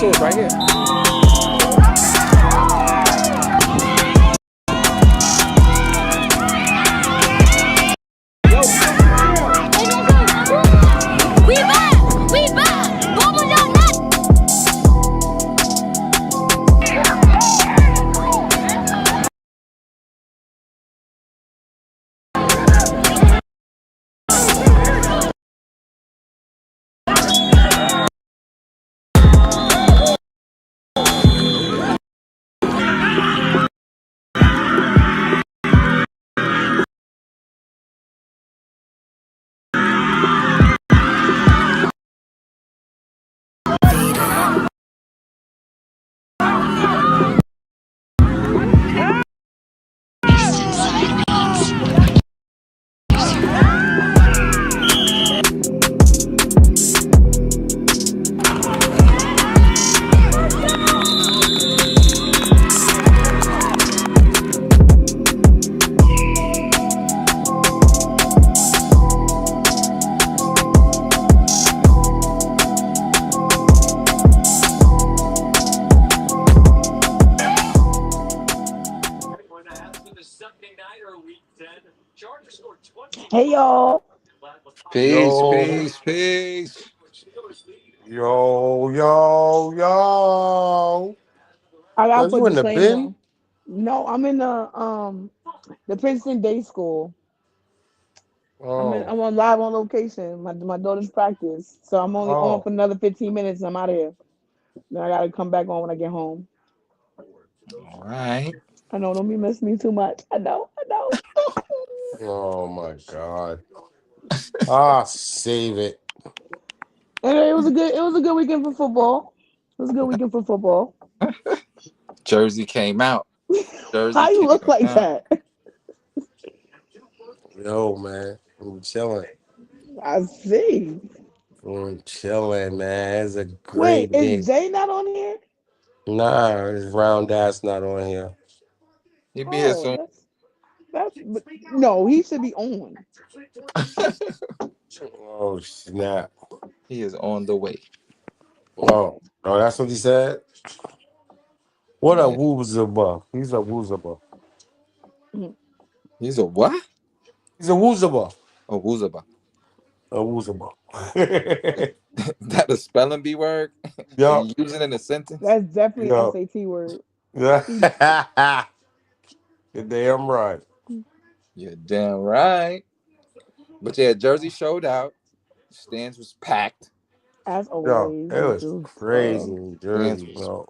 source right here. Yo, We back! We back! Bubble your neck! Hey y'all. peace, Yo, peace, peace. yo. I gotta Yo, put you in the disclaimer. bin? No, I'm in the Princeton Day School. Oh, I'm on live on location. My daughter's practice. So I'm only on oh. for another 15 minutes and I'm out of here. Then I gotta come back on when I get home. All right. I know, don't be missing me too much. I know. Oh my God. Ah, save it. And it was a good weekend for football. It was a good weekend for football. Jersey came out. Jersey How you look came like out. that? Yo, man. I'm chilling. I see. I'm chilling, man. It's a Wait, great day. is Jay not on here? Nah, this round ass not on here. He be here Oh, soon. that's but no, he should be on. Oh, snap. He is on the way. Oh, oh, that's what he said? What a Yeah. woozaba. He's a woozaba. Mhm. He's a what? He's a woozaba. A Wuzaba. A woozaba. That a spelling bee word? And Yup. you use it in a sentence? That's definitely an Yup. SAT word. He Yeah. You're damn right. You're damn right. But yeah, Jersey showed out. Stands was packed. as Yo, always, it which was is crazy in Stands Jersey, was bro.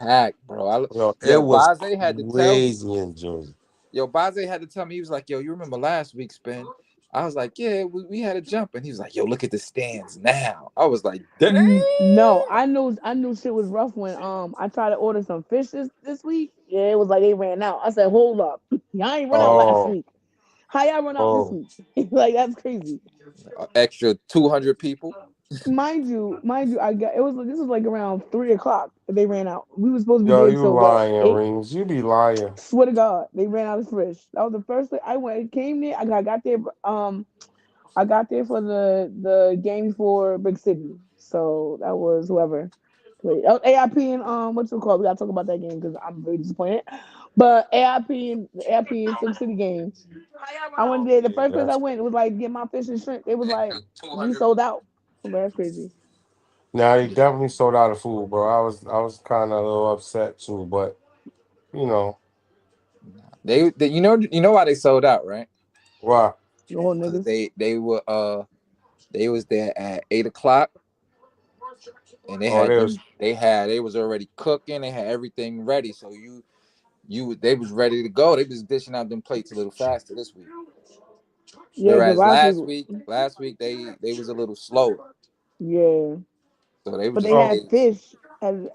packed, bro. Yo, it Yo, was Baze had to tell me. crazy in Jersey. Yo, Baze had to tell me. He was like, "Yo, you remember last week, Spin?" I was like, "Yeah, we had a jump." And he was like, "Yo, look at the stands now." I was like, "Dang!" no, I knew shit was rough when I tried to order some fish this week. Yeah, it was like they ran out. I said, hold up. Y'all ain't run out last Oh, week. How y'all run out this oh, week? Like that's crazy. Extra 200 people. Mind you, I got this was like around 3 o'clock. They ran out. We were supposed to be yo, there you till what lying, 8? Rings. You be lying. Swear to God, they ran out of fish. That was the first thing I went. Came there. I got there. I got there for the game for Big City. So that was whoever played. AIP and what's it called? We gotta talk about that game because I'm very disappointed. But AIP and Silk City game. I went there. The Yeah, first place I that's went, it was like get my fish and shrimp. It was like we sold out. So that's crazy. now they definitely sold out of food, bro. I was kind of a little upset too, but you know They you know why they sold out, right? why? The whole Because niggas. they was there at 8 o'clock, and Oh, there's they was already cooking. They had everything ready, so they was ready to go. They was dishing out them plates a little faster this week. Yeah, because Whereas last week, last week they was a little slower. yeah, So they was but just they oh had fish as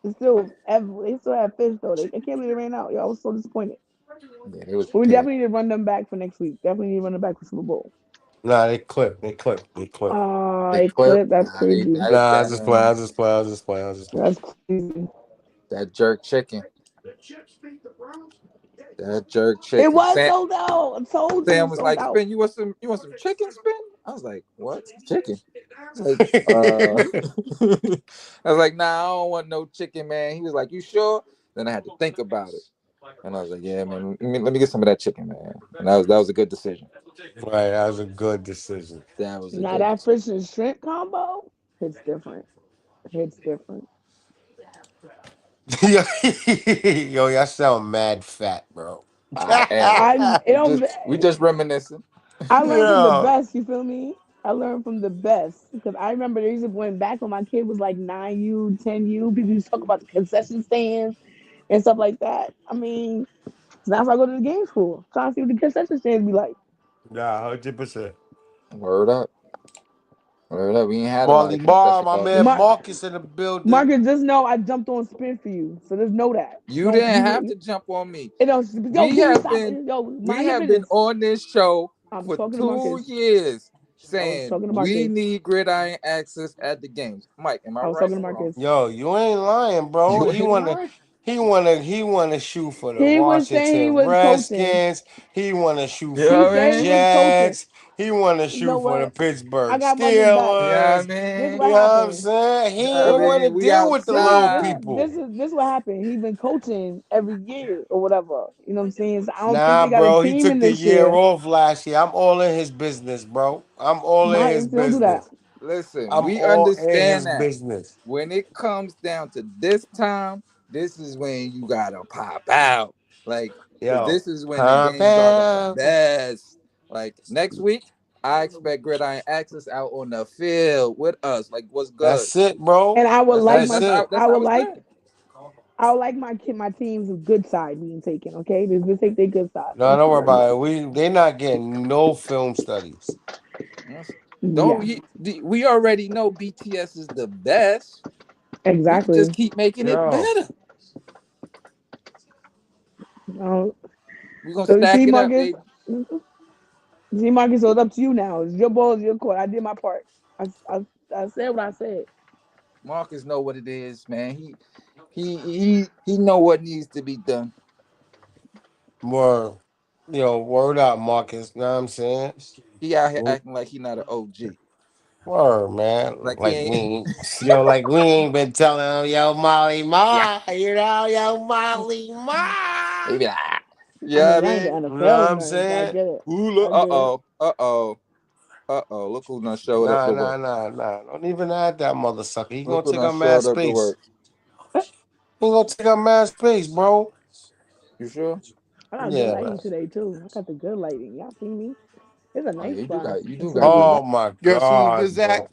they still have fish though. I can't believe they ran out. Yo, I was so disappointed. yeah, they was But we prepared. definitely need to run them back for next week. Definitely need to run them back for Super Bowl. nah, they clipped. They A clip. clip. That's Nah, they crazy. Nah, I was just playing. I that was just playing. I was just playing. I was just playing. That's crazy. that jerk chicken. That jerk It chicken. was sold out. I told you it Sam was was sold like, out. "Spin, you want some chicken, Spin?" I was like, what? Chicken? Like, I was like, nah, I don't want no chicken, man. He was like, you sure? Then I had to think about it, and I was like, yeah, man, let me get some of that chicken, man. And that was a good decision. Right, that was a good decision. That was a Now good that decision. fish and shrimp combo, it's different. It's different. yo, yo, y'all sound mad fat, bro. I am. It don't. We just reminiscing. I learned from the Yeah. best. You feel me? I learned from the best because I remember they used to went back when my kid was like 9U, 10U. People used to talk about the concession stands and stuff like that. I mean, so that's why I go to the game school, trying to see what the concession stands be like. Nah, 100%. Word up. Word up. We ain't had a lot Marley of Bar, concession my ball man games. Mar- Marcus in the building. Marcus, just know I jumped on spin for you, so just know that. You Don't didn't have you? to jump on me. You know, yo, We can you have stop? been Yo, we mind your have been business. on this show I'm for talking to 2 years I was saying talking to we Marcus. need gridiron access at the games. Mike, am I I was right talking to or wrong? Marcus. Yo, you ain't lying, bro. You He ain't wanna lying. he wanna shoot for the He was saying he Washington was coaching. Redskins. He wanna shoot You for know He what the I said he mean? was coaching. Jets. He wanna You know shoot for the what? I Pittsburgh got Marcus back. You know what Steelers. I This mean? what You know what I'm happened. saying? You know He what I ain't wanna mean? We deal with the little outside. people. This what happened. He been coaching every year or whatever. You know what I'm saying? So I don't think Nah, they got a bro. He team in took the this year year. off last year. I'm all in his business, bro. I'm all in his Marcus, don't do that. business. Listen, I'm we all in understand his that. business. When it comes down to this time, this is when you gotta pop out. Like, because Yo, this is when the pop games are the out. best. Like next week, I expect Gridiron Access out on the field with us. Like, what's good? That's it, bro. And I would That's like that's That's my that's how it. that's I how would it's like been. I would like my team's good side being taken. Okay, just take their good side. No, Thank don't you worry very about much. it. They not getting no film studies. Yes. Don't Yeah, we already know BTS is the best. We could just exactly. keep making it Yo, better. Uh, We're gonna so you stack see, it up, Marcus. baby. See, Marcus. So it's up to you now. It's your ball. It's your court. I did my part. I, I, I said what I said. Marcus know what it is, man. He know what needs to be done. word. Yo, word up, Marcus. Know what I'm saying? He out here acting like he not an OG. Word, man. Like he Like we ain't. ain't, yo, like we ain't been telling him, yo, Molly Yeah. Ma, you know, yo, Molly Ma. He be like, ah. I Yeah, mean, I y'all ain't the mean, You know what NFL I'm nerds. I saying? get it. ooh, I uh get it. oh, Look who done showed up Nah, to nah, work. nah, nah. Don't even add that mother sucker. He Look gonna who take done up mad showed up to space. work. He gonna take up mad space, bro. You sure? I got good Yeah, man. lighting today too. I got the good lighting. Y'all see me? It's a Oh nice yeah, spot. you do It's got good sunny. Oh luck. my Guess who's the God, Zach? bro.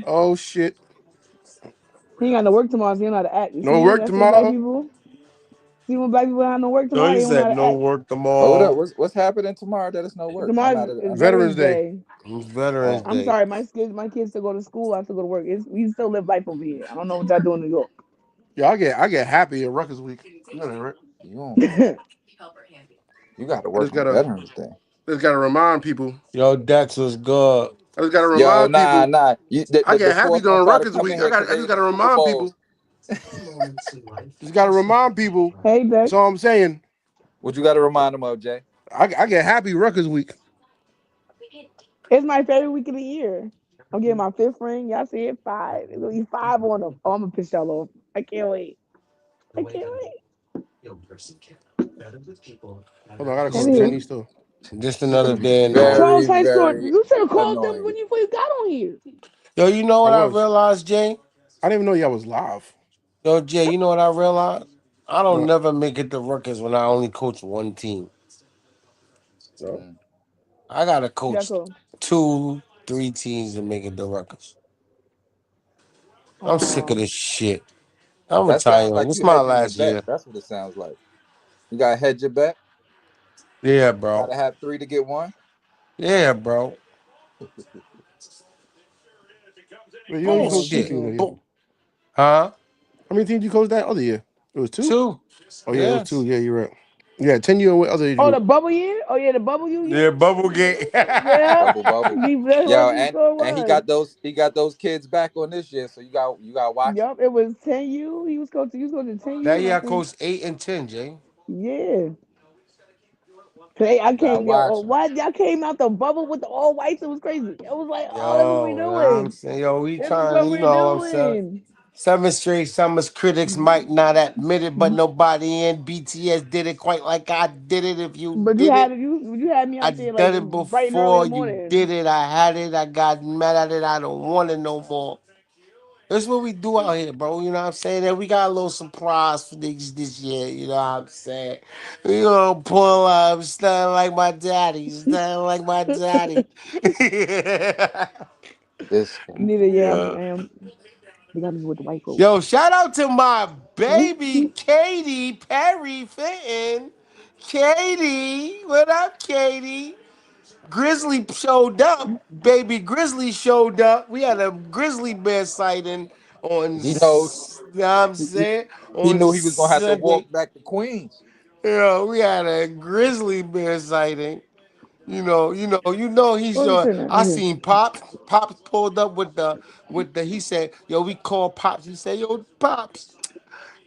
Oh shit. He ain't got no work tomorrow, so he don't know how to act. You No see? work That's what black tomorrow. people. See when black people have no work So tomorrow, he they don't know how said to no act. work Hold up, tomorrow. what's happening tomorrow that it's no work? I'm Tomorrow not. is I'm not. Veterans Veterans Day. Day. It's Veterans Oh, I'm Day. sorry, my kids still go to school. I have to go to work. We still live life over here. I don't know what y'all do in New York. Yeah, I get happy at Ruckus Week. You know that, right? you don't. You got to I work just on gotta Veterans Day. just gotta remind people. Yo, Dex was good. I just gotta Yo, remind nah, people. nah. I The get happy force gonna during try to Ruckus come in Week. I here because got I they just in the gotta Super remind people. Bowls. Just gotta remind people. Hey, That's Dex. all I'm saying. What you got to remind them of, Jay? I get happy Ruckus Week. It's my favorite week of the year. I'm getting my fifth ring. Y'all see it? Five. It's gonna be five on them. Oh, I'm gonna piss y'all off. I can't wait. I can't wait. Hold on, I gotta call the Anywho, Chinese store. Just It's another gonna be day in the Charles very, life. High Store. very You should have called them annoying. before you got on here. Yo, you know I what I was. realized, Jay? I didn't even know y'all was live. Yo, Jay, you know what I realized? I don't What? never make it to Rutgers when I only coach one team. No. Mm. I gotta Yeah, coach cool. two, three teams to make it to Rutgers. I'm sick of Oh, this shit. I'm That sounds retiring. like This is you my hedging your last bet. year. That's what it sounds like. You got to hedge your bet. Yeah, bro. Got to have three to get one. Yeah, bro. Wait, you only oh, coached two Bullshit. teams that people. year. Huh? How many teams you coached that other year? It was two? Two. Oh yeah, it was Yeah. two. Yeah, you're right. Yeah, 10 year with other age Oh, the group. bubble year? Oh, yeah, the bubble year? Yeah, bubble gate. Yeah. Bubble, bubble. That's what Yo, the and score and he was. got those kids back on this year. So you got to watch him. Yup, it was 10U. He was coaching 10U, That and I year I think, coached 8 and 10, Jay. yeah. Hey, I Start came, yo, oh, watching. what? Y'all came out the bubble with the all whites. It was crazy. It was like, oh, this is what we Yo, you know what I'm doing. saying? Yo, we This is trying to, what you we're know what I'm saying? doing. 7 straight summers critics might not admit it, but nobody in BTS did it quite like I did it. If you But did it, you had me I out there like done it bright and early in before. the You did morning. it. I had it. I got mad at it. I don't want it no more. That's what we do out here, bro. You know what I'm saying? And we got a little surprise for niggas this year. You know what I'm saying? We gonna pull up, stunned like my daddy, stunned like my daddy. This guy. Neither, yeah, Yeah. I am. They got me with the white folks. Yo, shout out to my baby Katie Perry Fenton. Katie, what up, Katie? Grizzly showed up. Baby Grizzly showed up. We had a grizzly bear sighting on, He know you know what I'm he, he saying? he On knew he was gonna have to Sunday. walk back to Queens. Yeah, we had a grizzly bear sighting. He's Oh, your. turn that I right here. seen Pops. Pops pulled up with the. He said, "Yo, we call Pops." He said, "Yo, Pops,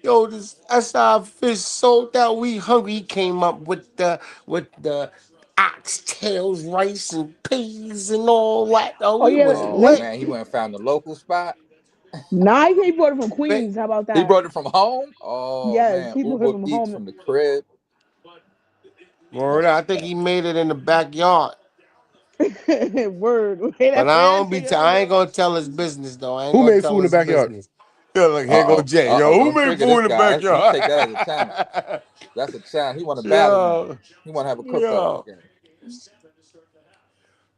yo, that's our fish sold out. We hungry." He came up with the oxtails, rice, and peas and all that. Oh, Oh we yeah, was Oh let, lit. man, he went and found the local spot. nah, he brought it from Ba- Queens. How about He that? brought it from home. Oh Yes, man, he brought it Uber from Eats home. from the crib. Word, That's I think he made it in the backyard. Word. Hey, But that I fast don't be. shit. I I ain't know. gonna tell his business though. I ain't Who gonna made food tell in the his backyard? business. Yeah, look, here go Jay. Yo, who Don't made trigger food this in the guy. You take that as a challenge. backyard? That's a challenge. He want to battle now. Yeah, He want to have a cook off yeah. together.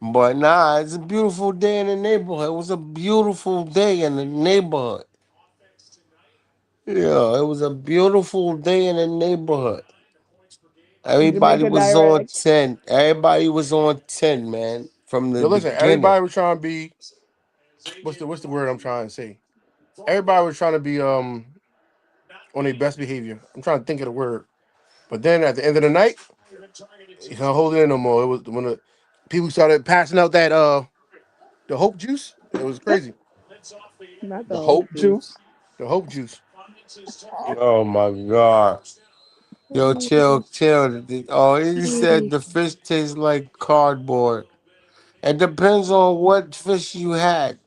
But nah, it's a beautiful day in the neighborhood. It was a beautiful day in the neighborhood. Yeah, it was a beautiful day in the neighborhood. Everybody Jamaica was on direct. 10. Everybody was on 10, man, from the Yo, listen, beginning. everybody was trying to be what's the word I'm trying to say? Everybody was trying to be on their best behavior. I'm trying to think of the word. But then at the end of the night, you can't hold it in no more. It was when the people started passing out that the hope juice. It was crazy. Not the The whole Hope juice. Juice. The hope juice. Oh my God. Yo, chill, chill. Oh, he said the fish tastes like cardboard. It depends on what fish you had.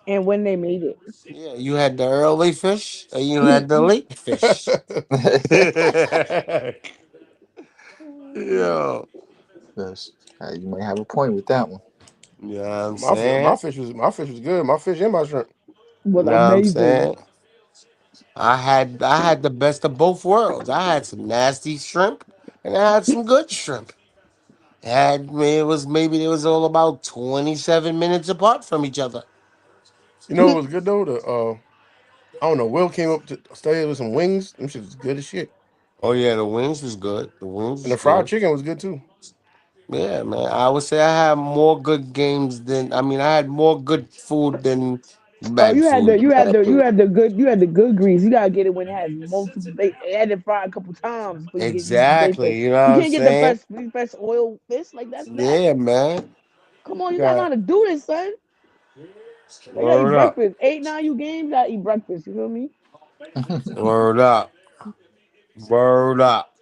And when they made it. Yeah, you had the early fish or you had the late fish. Yo. Yes. You might have a point with that one. You know what I'm my fi- my saying? fish was my fish was good. My fish and my shrimp. You Was know what I'm amazing. saying? I had the best of both worlds. I had some nasty shrimp and I had some good shrimp. It was maybe it was all about 27 minutes apart from each other. You know what was good though? The I don't know. Will came up to stay with some wings. Them shit was good as shit. Oh yeah, the wings was good. The wings And was the fried good. chicken was good too. Yeah, man. I would say I had more good games than I had more good food than Oh, bad food. Bad food. you had the good grease. You gotta get it when it has multiple. They had it fried a couple times before you get use the great fish. Exactly. You know what You I'm can't get the saying? fresh oil fish like that's bad. Yeah, man. Come on, you gotta know how Got to do this, son. Like, you gotta eat word up. breakfast. 8, 9 you games, you gotta eat breakfast. You feel me? Word up. Word up.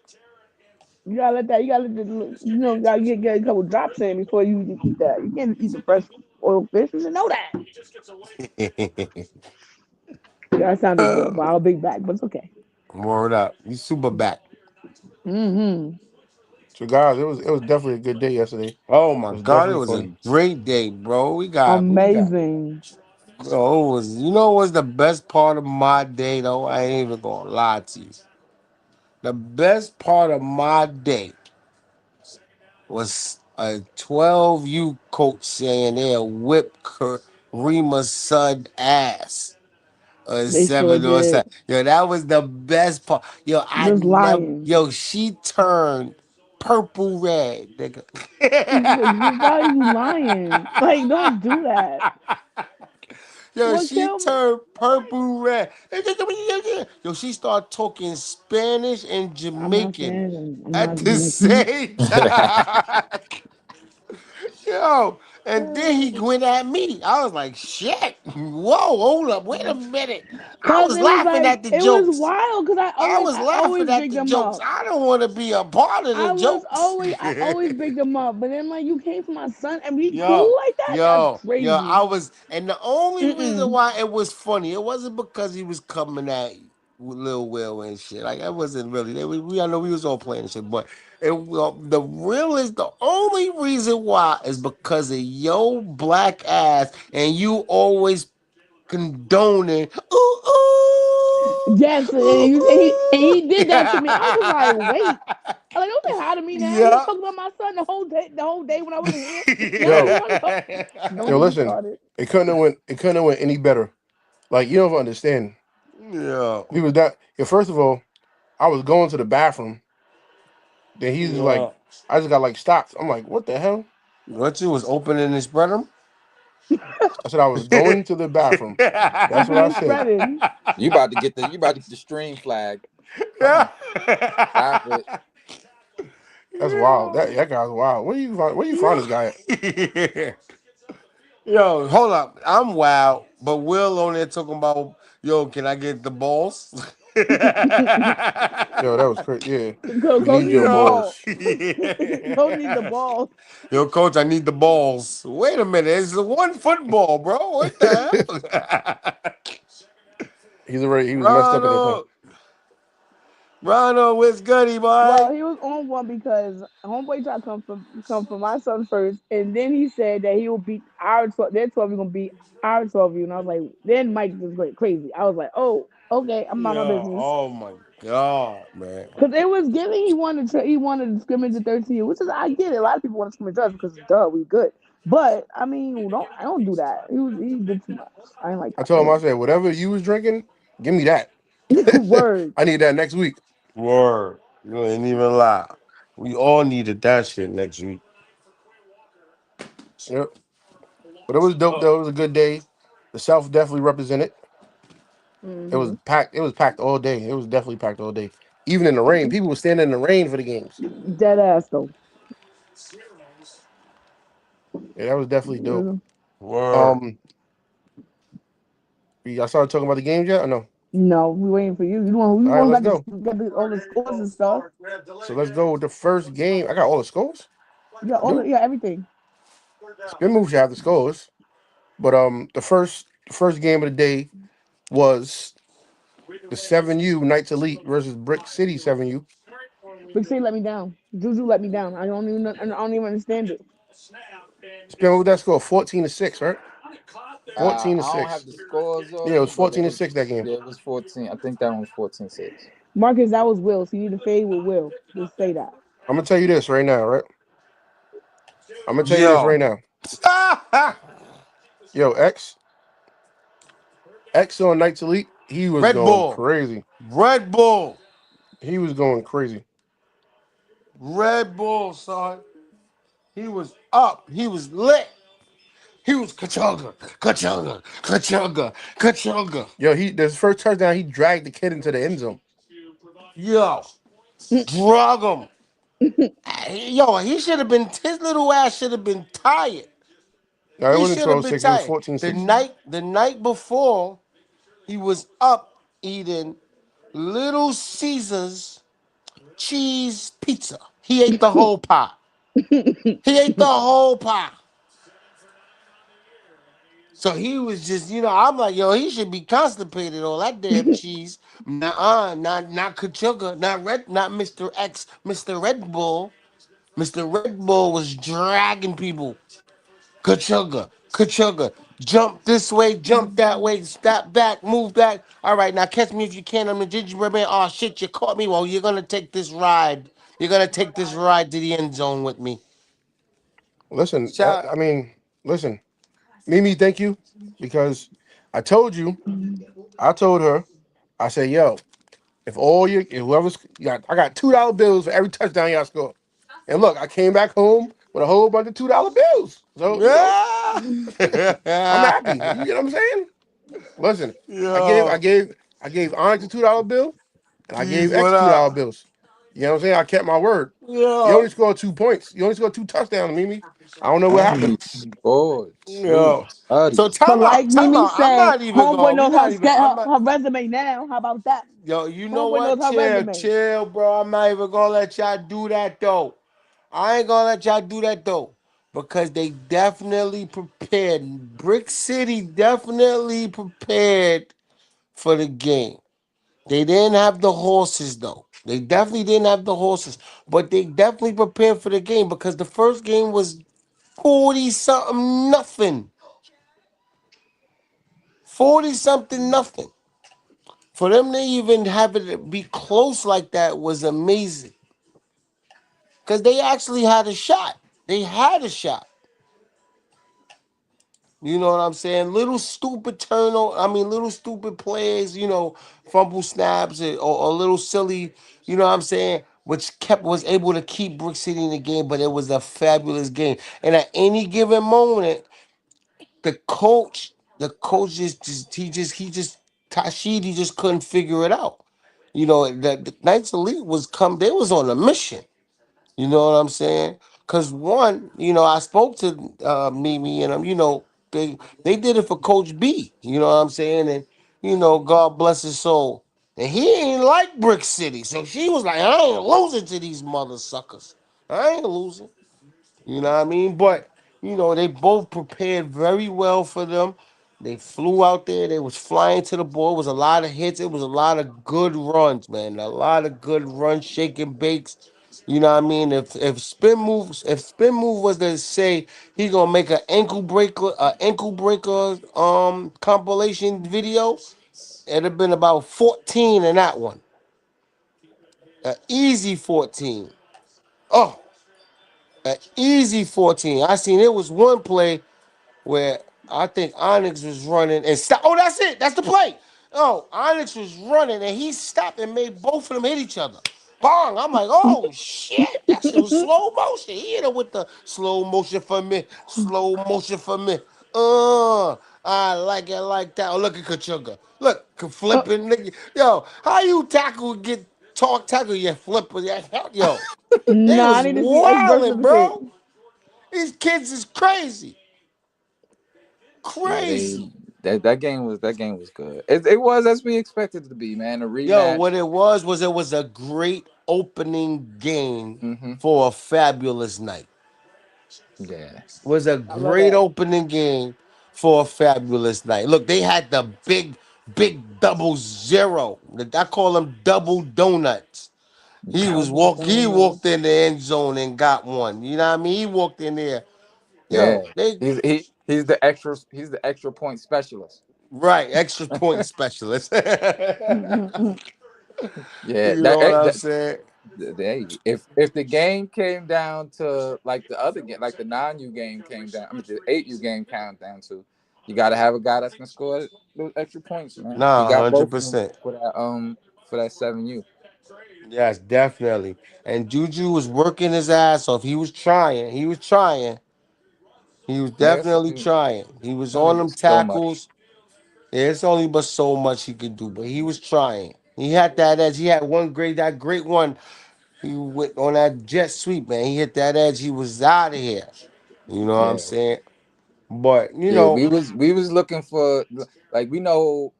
You gotta let that. You gotta let the. Gotta get a couple drops in before you eat that. You can't eat the fresh oil fish. You should know that. Yeah, that sounded good. Wow, big back, but it's okay. Word up. You super back. Mm-hmm. So guys, it was definitely a good day yesterday. Oh It my was God, it definitely was a fun. great day, bro. We got Amazing. bro, it was you know what's the best part of my day though? I ain't even gonna lie to you. The best part of my day was a 12U coach saying they'll whip Karima's son ass. Or They sure seven or did. seven. Yo, that was the best part. Yo, I Just never. lying. Yo, she turned purple red, nigga. Why are you lying? Like, don't do that. Yo, What she kill? turned purple red. Yo, she started talking Spanish and I'm not Jamaican saying I'm at not the Jamaican. same time. Yo, And then he went at me. I was like, shit. Whoa, hold up. Wait a minute. I Cause was laughing at the it was jokes. wild. Cause I was I laughing always at big the them jokes. up. I don't want to be a part of the jokes. I always big them up. But then like you came for my son and we Yo, cool like that. That's yo, crazy. I was, and the only reason Mm-mm. why it was funny, it wasn't because he was coming at Lil Will and shit. Like, it wasn't really. I know we was all playing shit, but the real is the only reason why is because of yo black ass, and you always condoning. Ooh, Yes, ooh, ooh, and ooh. he did that to me. I was like, wait. I like, don't say hi to me now. You Yeah. talking about my son the whole day when I wasn't here. Now you Yo, want to talk? Don't yo, get me listen. started. It couldn't have went any better. Like you don't understand. Yeah. We was that. Yeah, first of all, I was going to the bathroom. Then he's just like, Yeah. I just got like stopped. I'm like, what the hell? What you was opening and spread them? I said I was going to the bathroom. That's what Open I and said. spreading. You about to get the stream flag. Come on, stop it. That's wild. That guy's wild. Where you find this guy at? Yeah. Yo, hold up. I'm wild, but Will on there talking about, yo, can I get the balls? Yo, that was crazy. Yeah, we Go need need your the Yo. ball. balls. Go need the ball. Yo, coach, I need the balls. Wait a minute. It's a one football, bro. What the hell? He was messed up at that point. Ronald. Ronald, what's goody, Well, boy? he was on one because homeboy tried to come from my son first, and then he said that he will beat our 12. Their 12 is gonna beat our 12 you, and I was like, then Mike just went crazy. I was like, oh, okay, I'm about my Yo, business. oh my God, man. Cause it was giving he wanted to scrimmage the 13, which is I get it. A lot of people want to scrimmage us because duh, we good. But I mean, I don't do that. He did too much. I didn't like I that told for him, I said, whatever you was drinking, give me that. him. Word. I need that next week. Word. You ain't even lie. We all needed that shit next week. Yep. But it was dope though. It was a good day. The South definitely represented. It was Hmm. packed. It was packed all day. It was definitely packed all day. Even in the rain. People were standing in the rain for the games. Dead ass though. Yeah, that was definitely dope. Mhm. Word. Um, y'all started talking about the games yet? Or no? No, we waiting for you. You All right, want let's got go. all the scores and stuff. So let's go with the first game. I got all the scores. Yeah, I do. everything. Spin move should have the scores. But the first game of the day was the 7U Knights Elite versus Brick City 7U. Big C let me down. Juju let me down. I don't even understand it. Spin move that score 14-6, right? 14 to I don't have 6. the scores Yeah, it over, was but 14 to 6 that game. it was 14. I think that one was 14-6. Marcus, that was Will. So you need to fade with Will. Just say that. I'm gonna tell you this right now, right? I'm gonna tell you this Yo. right now. Yo, X on Knights Elite, he was Red going Bull. crazy. Red Bull. He was going crazy. Red Bull, son. He was up. He was lit. He was kachunga, kachunga, kachunga, kachunga. Yo, this first touchdown, he dragged the kid into the end zone. Yo, drug him. Yo, he should have been, his little ass should have been tired. No, it He wasn't should have been 12-6. It was tired. 14-6. The night before, he was up eating Little Caesars cheese pizza. He ate the whole pot. He ate the whole pot. So he was just, I'm like, yo, he should be constipated. All that damn cheese. Not Kachuga, not Mr. X, Mr. Red Bull. Mr. Red Bull was dragging people. Kachuga, Kachuga. Jump this way, jump that way, step back, move back. All right, now catch me if you can. I'm the gingerbread man. Oh shit, you caught me. Well, you're gonna take this ride. You're gonna take this ride to the end zone with me. Listen, Shout. listen. Mimi, thank you. Because I told you, I told her, I said, yo, if whoever's I got $2 bills for every touchdown y'all score. And look, I came back home with a whole bunch of $2 bills. So, Yeah. I'm happy. You get what I'm saying? Listen, Yo, I gave Onyx a $2 bill, and I geez, gave what X $2 up? bills. You know what I'm saying? I kept my word. You only Yo, scored 2 points. You only scored two touchdowns, Mimi. I don't know what And happened. he scored too. Yo. So Buddy. But like time Mimi out. I'm said, not even homeboy going. We're knows how not to even. sketch I'm her, not. her resume now. How about that? Yo, you know Homeboy what? knows her Chill, resume. chill, bro. I'm not even gonna let y'all do that though. I ain't gonna let y'all do that though. Because they definitely prepared. Brick City definitely prepared for the game. They didn't have the horses though. They definitely didn't have the horses. But they definitely prepared for the game because the first game was 40 something nothing. 40 something nothing. For them to even have it be close like that was amazing. Because they actually had a shot. They had a shot. You know what I'm saying? Little stupid little stupid plays, fumble snaps or little silly, you know what I'm saying? Which was able to keep Brook City in the game, but it was a fabulous game. And at any given moment, the coach just Tashidi just couldn't figure it out. The Knights Elite they was on a mission. You know what I'm saying? Cause one, I spoke to Mimi and they did it for Coach B. You know what I'm saying? And God bless his soul. And he ain't like Brick City, so she was like, I ain't losing to these mother suckers. I ain't losing. You know what I mean? But they both prepared very well for them. They flew out there. They was flying to the ball. It was a lot of hits. It was a lot of good runs, man. A lot of good runs, shaking bakes. You know what I mean? If spin move was to say he gonna make an ankle breaker compilation video, it'd have been about 14 in that one. An easy 14. Oh, an easy 14. I seen it was one play where I think Onyx was running and stop. Oh, that's it. That's the play. Oh, Onyx was running and he stopped and made both of them hit each other. Bong! I'm like, oh shit, that shit was slow motion. He hit it with the slow motion for me. Slow motion for me. I like it like that. Oh, look at Kachuga. Look, flipping nigga. Yo, how you tackle your flipper? Yo, they Nah, I was need to see X versus wilding, the shit. bro. These kids is crazy. Yeah, Crazy. that game was good. It was as we expected it to be, man. A Yo, what rematch. it was a great opening game Mm-hmm. for a fabulous night. Yeah. Was a I love great that. opening game for a fabulous night. Look, they had the big double zero. I call them double donuts. Double He donut. walked in the end zone and got one. You know what I mean? He walked in there. Yeah. Yo, they He's the extra point specialist. right, extra point specialist. Yeah, You know what I'm saying? hey, if the game came down to like the other game, like the 9U game came down, I mean the 8U game came down to, you got to have a guy that's gonna score those extra points, man. He Nah, got hundred both of them percent. for that 7U. Yes, definitely. And Juju was working his ass off. He was trying. He was trying. He was Yeah, it's definitely only, trying. He it's was only on but them so much. tackles. Yeah, it's only but so much he could do, but he was trying. He had that edge. He had that great one. He went on that jet sweep, man. He hit that edge. He was out of here. You know what I'm Yeah, saying? But yeah. We was looking for, like, we know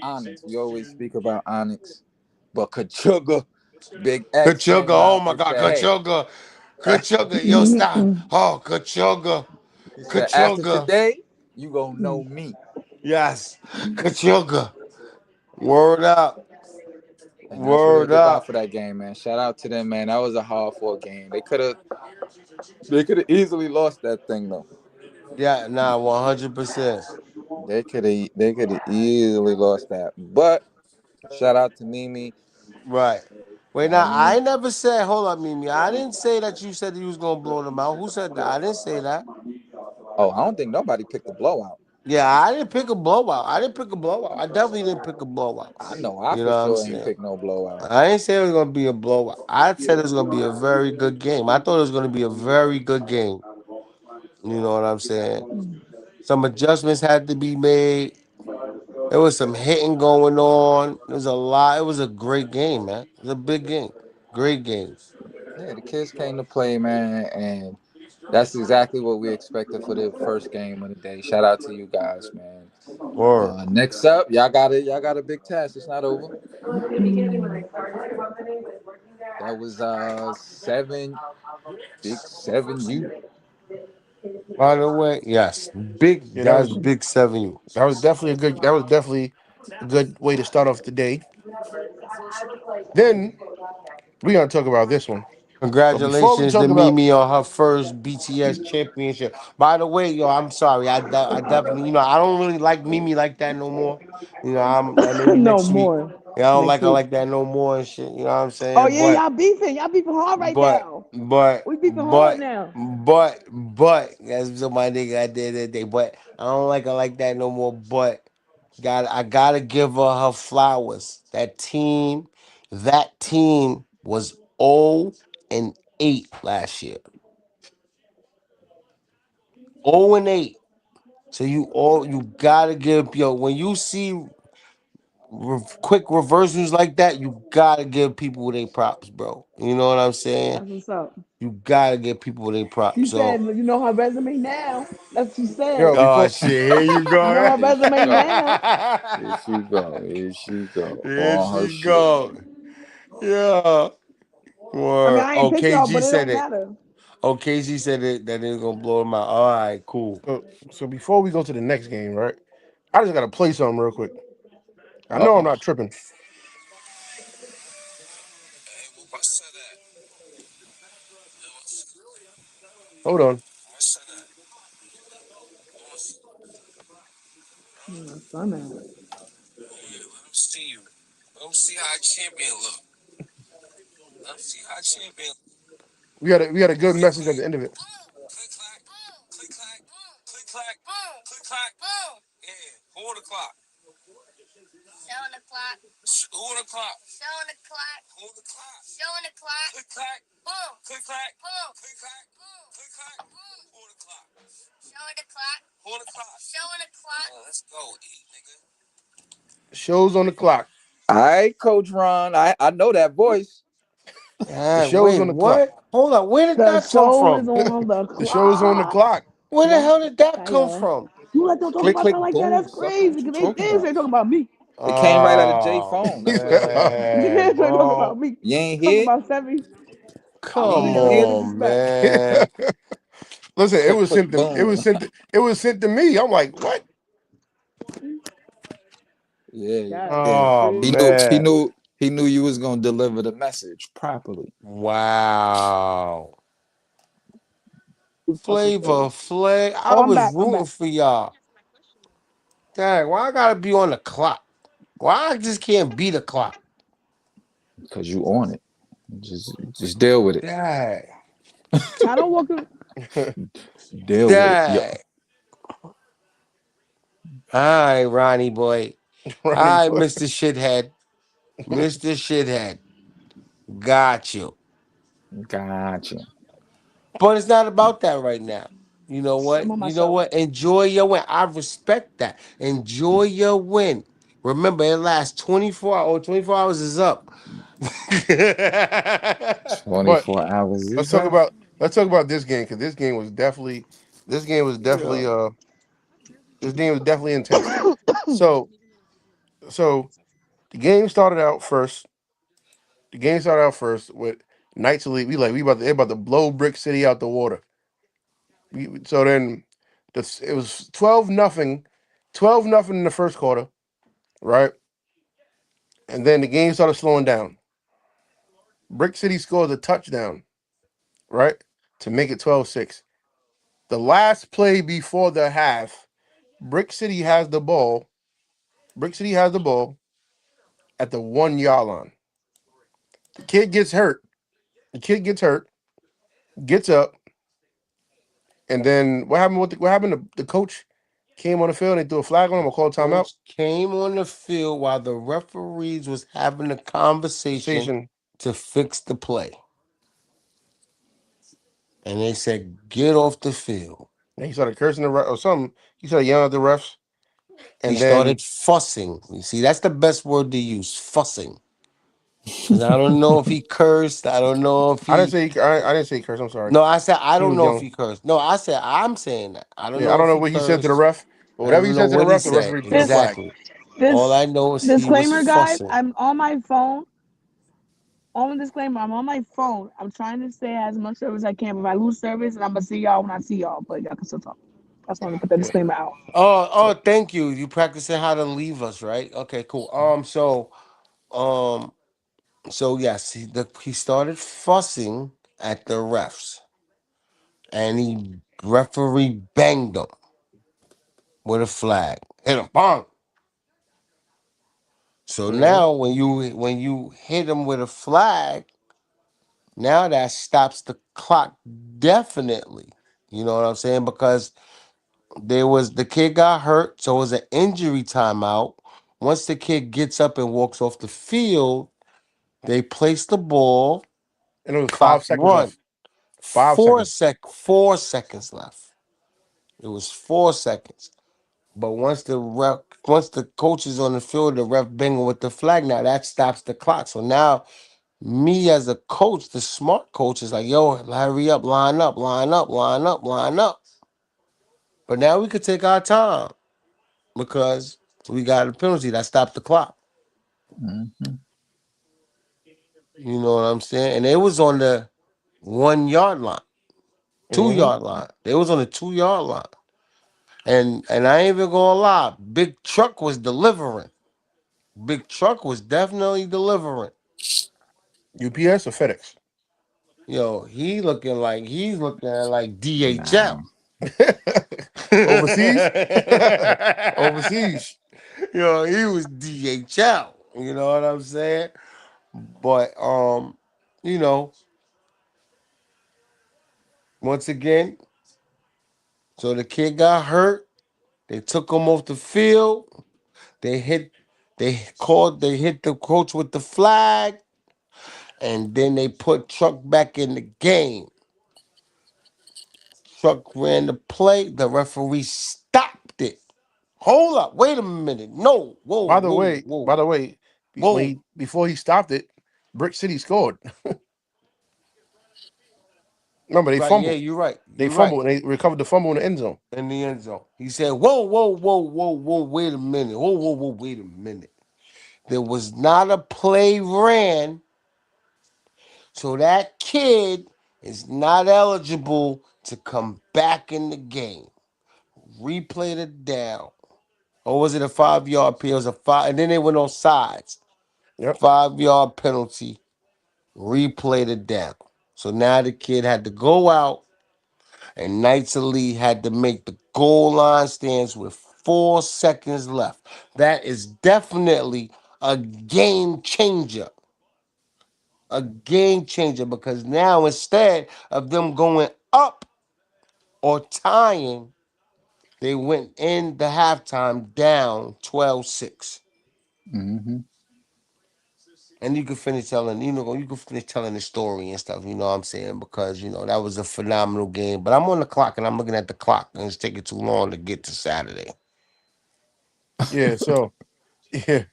Onyx. We always speak about Onyx, but Kachuga, Big X Kachuga. came Oh out my and God, said, Kachuga, "Hey." Kachuga. Yo, stop. Oh, Kachuga, He said, "After Kachuga. today, you gonna know me." Yes, Kachuga. Word up. And that's what it Word was about up. for that game, man. Shout out to them, man. That was a hard fought game. They could have easily lost that thing though. Yeah, nah, 100%. They could have easily lost that. But shout out to Mimi. Right. Wait, I now I mean, never said. Hold up, Mimi. I didn't say that you said you was gonna blow them out. Who said that? I didn't say that. oh, I don't think nobody picked the blowout. Yeah, I didn't pick a blowout. I didn't pick a blowout. I definitely didn't pick a blowout. I know I You know for what I'm sure ain't saying? picked no blowout. I didn't say it was gonna be a blowout. I said it was gonna be a very good game. I thought it was gonna be a very good game. You know what I'm saying? Some adjustments had to be made. There was some hitting going on. There was a lot. It was a great game, man. It was a big game. Great game. Yeah, the kids came to play, man, and That's exactly what we expected for the first game of the day. Shout out to you guys, man. Word. Next up, y'all got a big task. It's not over. Mm. That was 7 big 7U. By the way, yes, big. Yeah, that That's was big 7U. that was definitely a good. That was definitely a good way to start off the day. Then we're gonna talk about this one. But before we Congratulations to talk about, Mimi on her first BTS championship. By the way, yo, I'm sorry. I definitely, I don't really like Mimi like that no more. Maybe No next week. more. Yeah, I don't Next like her week. like that no more and shit. You know what I'm Oh saying? yeah, y'all beefing. Y'all beefing hard right But, now. but, We beefing hard but, now. that's what my nigga I did that day. But I don't like her like that no more. But I gotta give her her flowers. That team was 0-8 last year. 0-8. So you gotta give when you see quick reversals like that, you gotta give people their props, bro. You know what I'm saying? That's what's up. You gotta give people their She props. said, So, "You know her resume now." That's what she yo, said. oh before shit, here you You go. know her Here she resume go. now. Here she go. Here she go. Here On her she shit. go. Yeah. I mean, Or I ain't pick y'all, OKG but it said don't it. matter. OKG said it that it was gonna blow him out. All right, cool. so before we go to the next game, right? I just gotta play something real quick. I Uh know I'm oh. not tripping. Hold on. My son at. We got a good message at the end of it. Show's on the clock. All right, Coach Ron. I know that voice. The show's Wait, on the clock. what? Hold on. Where did The that come show is from? on the The show's on the clock. clock. Where the Yeah, hell did that yeah, come yeah. from? You let them talk Click, about click, y'all like that? That's boom, sucker. crazy. What you Cause they talking did about? say talking about me. It came right out of J Oh phone. That's what it came from. They man, did say talking about bro. me. You ain't Talking hear? about Sevy. You Put Come ain't down the hear? on, disrespect. man. Listen, it Click, was click, sent to it was boom. sent to, it was sent to me. I'm like, what? Yeah, That's yeah. Oh He knew. He crazy. man. knew. He knew you was gonna deliver the message properly. Wow. Too fucking Flavor crazy. Flav. I Oh, I'm was back. I'm rooting back. for y'all. Dang, why I gotta be on the clock? Why I just can't beat the clock? Because you on it. Just deal with it. Dang. I don't walk in. Deal with it. Yo, Dang. All right, Ronnie boy. All Ronnie right, boy. Mr. Shithead. Mr. Shithead. Got you. gotcha. But it's not about that right now. You know I'm what? on You know myself. what? Enjoy your win. I respect that. Enjoy your win. Remember, it lasts 24 hours. 24 hours is up. but 24 hours let's is talk up. about let's talk about this game because this game was definitely Yeah. this game was definitely intense. So so the game started out first. The game started out first with Knights Elite. They about to blow Brick City out the water. So then it was 12-0, 12-0 in the first quarter, right? And then the game started slowing down. Brick City scores a touchdown, right? To make it 12-6. The last play before the half, Brick City has the ball. Brick City has the ball at the 1 yard line. The kid gets hurt. The kid gets hurt, gets up, and then what happened what happened? The coach came on the field and they threw a flag on him or called timeout. Coach came on the field while the referees was having a conversation Station. to fix the play. And they said, get off the field. And he started cursing the ref or something. He started yelling at the refs. He And then started fussing. You see, that's the best word to use, fussing. Cause I don't know if he cursed. I don't know if I didn't he. say I didn't say curse. I'm sorry. No, I said I He don't was know if young. he cursed. No, I said I'm saying that. I don't Yeah, I know don't if know he what he said to the cursed. ref, but I whatever don't he know said to the what he ref, the said referee put a This flag. exactly. All this I know is he was disclaimer, guys. fussing. I'm on my phone. On the disclaimer, I'm on my phone. I'm trying to stay as much service as I can. But if I lose service, and I'm gonna see y'all when I see y'all, but y'all can still talk. That's why I'm gonna put that Yeah. disclaimer out. Oh, So thank you. You practicing how to leave us, right? Okay, cool. Um, so yes, he started fussing at the refs, and he referee banged him with a flag. Hit him, bang. So mhm. now when you hit him with a flag, now that stops the clock definitely. You know what I'm saying? Because the kid got hurt, so it was an injury timeout. Once the kid gets up and walks off the field, they place the ball, And it was clock 5 seconds run. left. 5 seconds. 4 seconds left. It was 4 seconds. But once the coach is on the field, the ref banging with the flag. Now that stops the clock. So now me as a coach, the smart coach is like, yo, hurry up, line up, line up, line up, line up. But now we could take our time because we got a penalty that stopped the clock. Hmm. You know what I'm saying? And it was on the 1 yard line, two Hmm. yard line. They was on the 2 yard line. And I ain't even gonna lie, Big Truck was delivering. Big Truck was definitely delivering. UPS or FedEx? Yo, he's looking like DHL. Nah. Overseas? Overseas. Yo, he was DHL. You know what I'm saying? But you know, once again, so the kid got hurt. They took him off the field. They hit they hit the coach with the flag, and then they put Truck back in the game. Truck ran the play. The referee stopped it. Hold up, wait a minute. No, whoa, By the whoa, way, whoa, whoa. before he stopped it, Brick City scored. Remember they Right, yeah, fumbled. you're right. They You're right. fumbled and they recovered the fumble in the end zone. In the end zone. He said, whoa, whoa, whoa, whoa, whoa, wait a minute. Whoa, whoa, whoa, wait a minute. There was not a play ran, so that kid is not eligible to come back in the game. Replayed it down. Or was it a 5 yard penalty? It was a five, and then they went on sides. Yep. 5 yard penalty. Replayed it down. So now the kid had to go out, and Knights Elite had to make the goal line stands with 4 seconds left. That is definitely a game changer. A game changer because now instead of them going up or tying, they went in the halftime down 12-6. Hmm. And you can finish telling, you can finish telling the story and stuff, you know what I'm saying? Because, that was a phenomenal game. But I'm on the clock and I'm looking at the clock and it's taking too long to get to Saturday. Yeah. So yeah.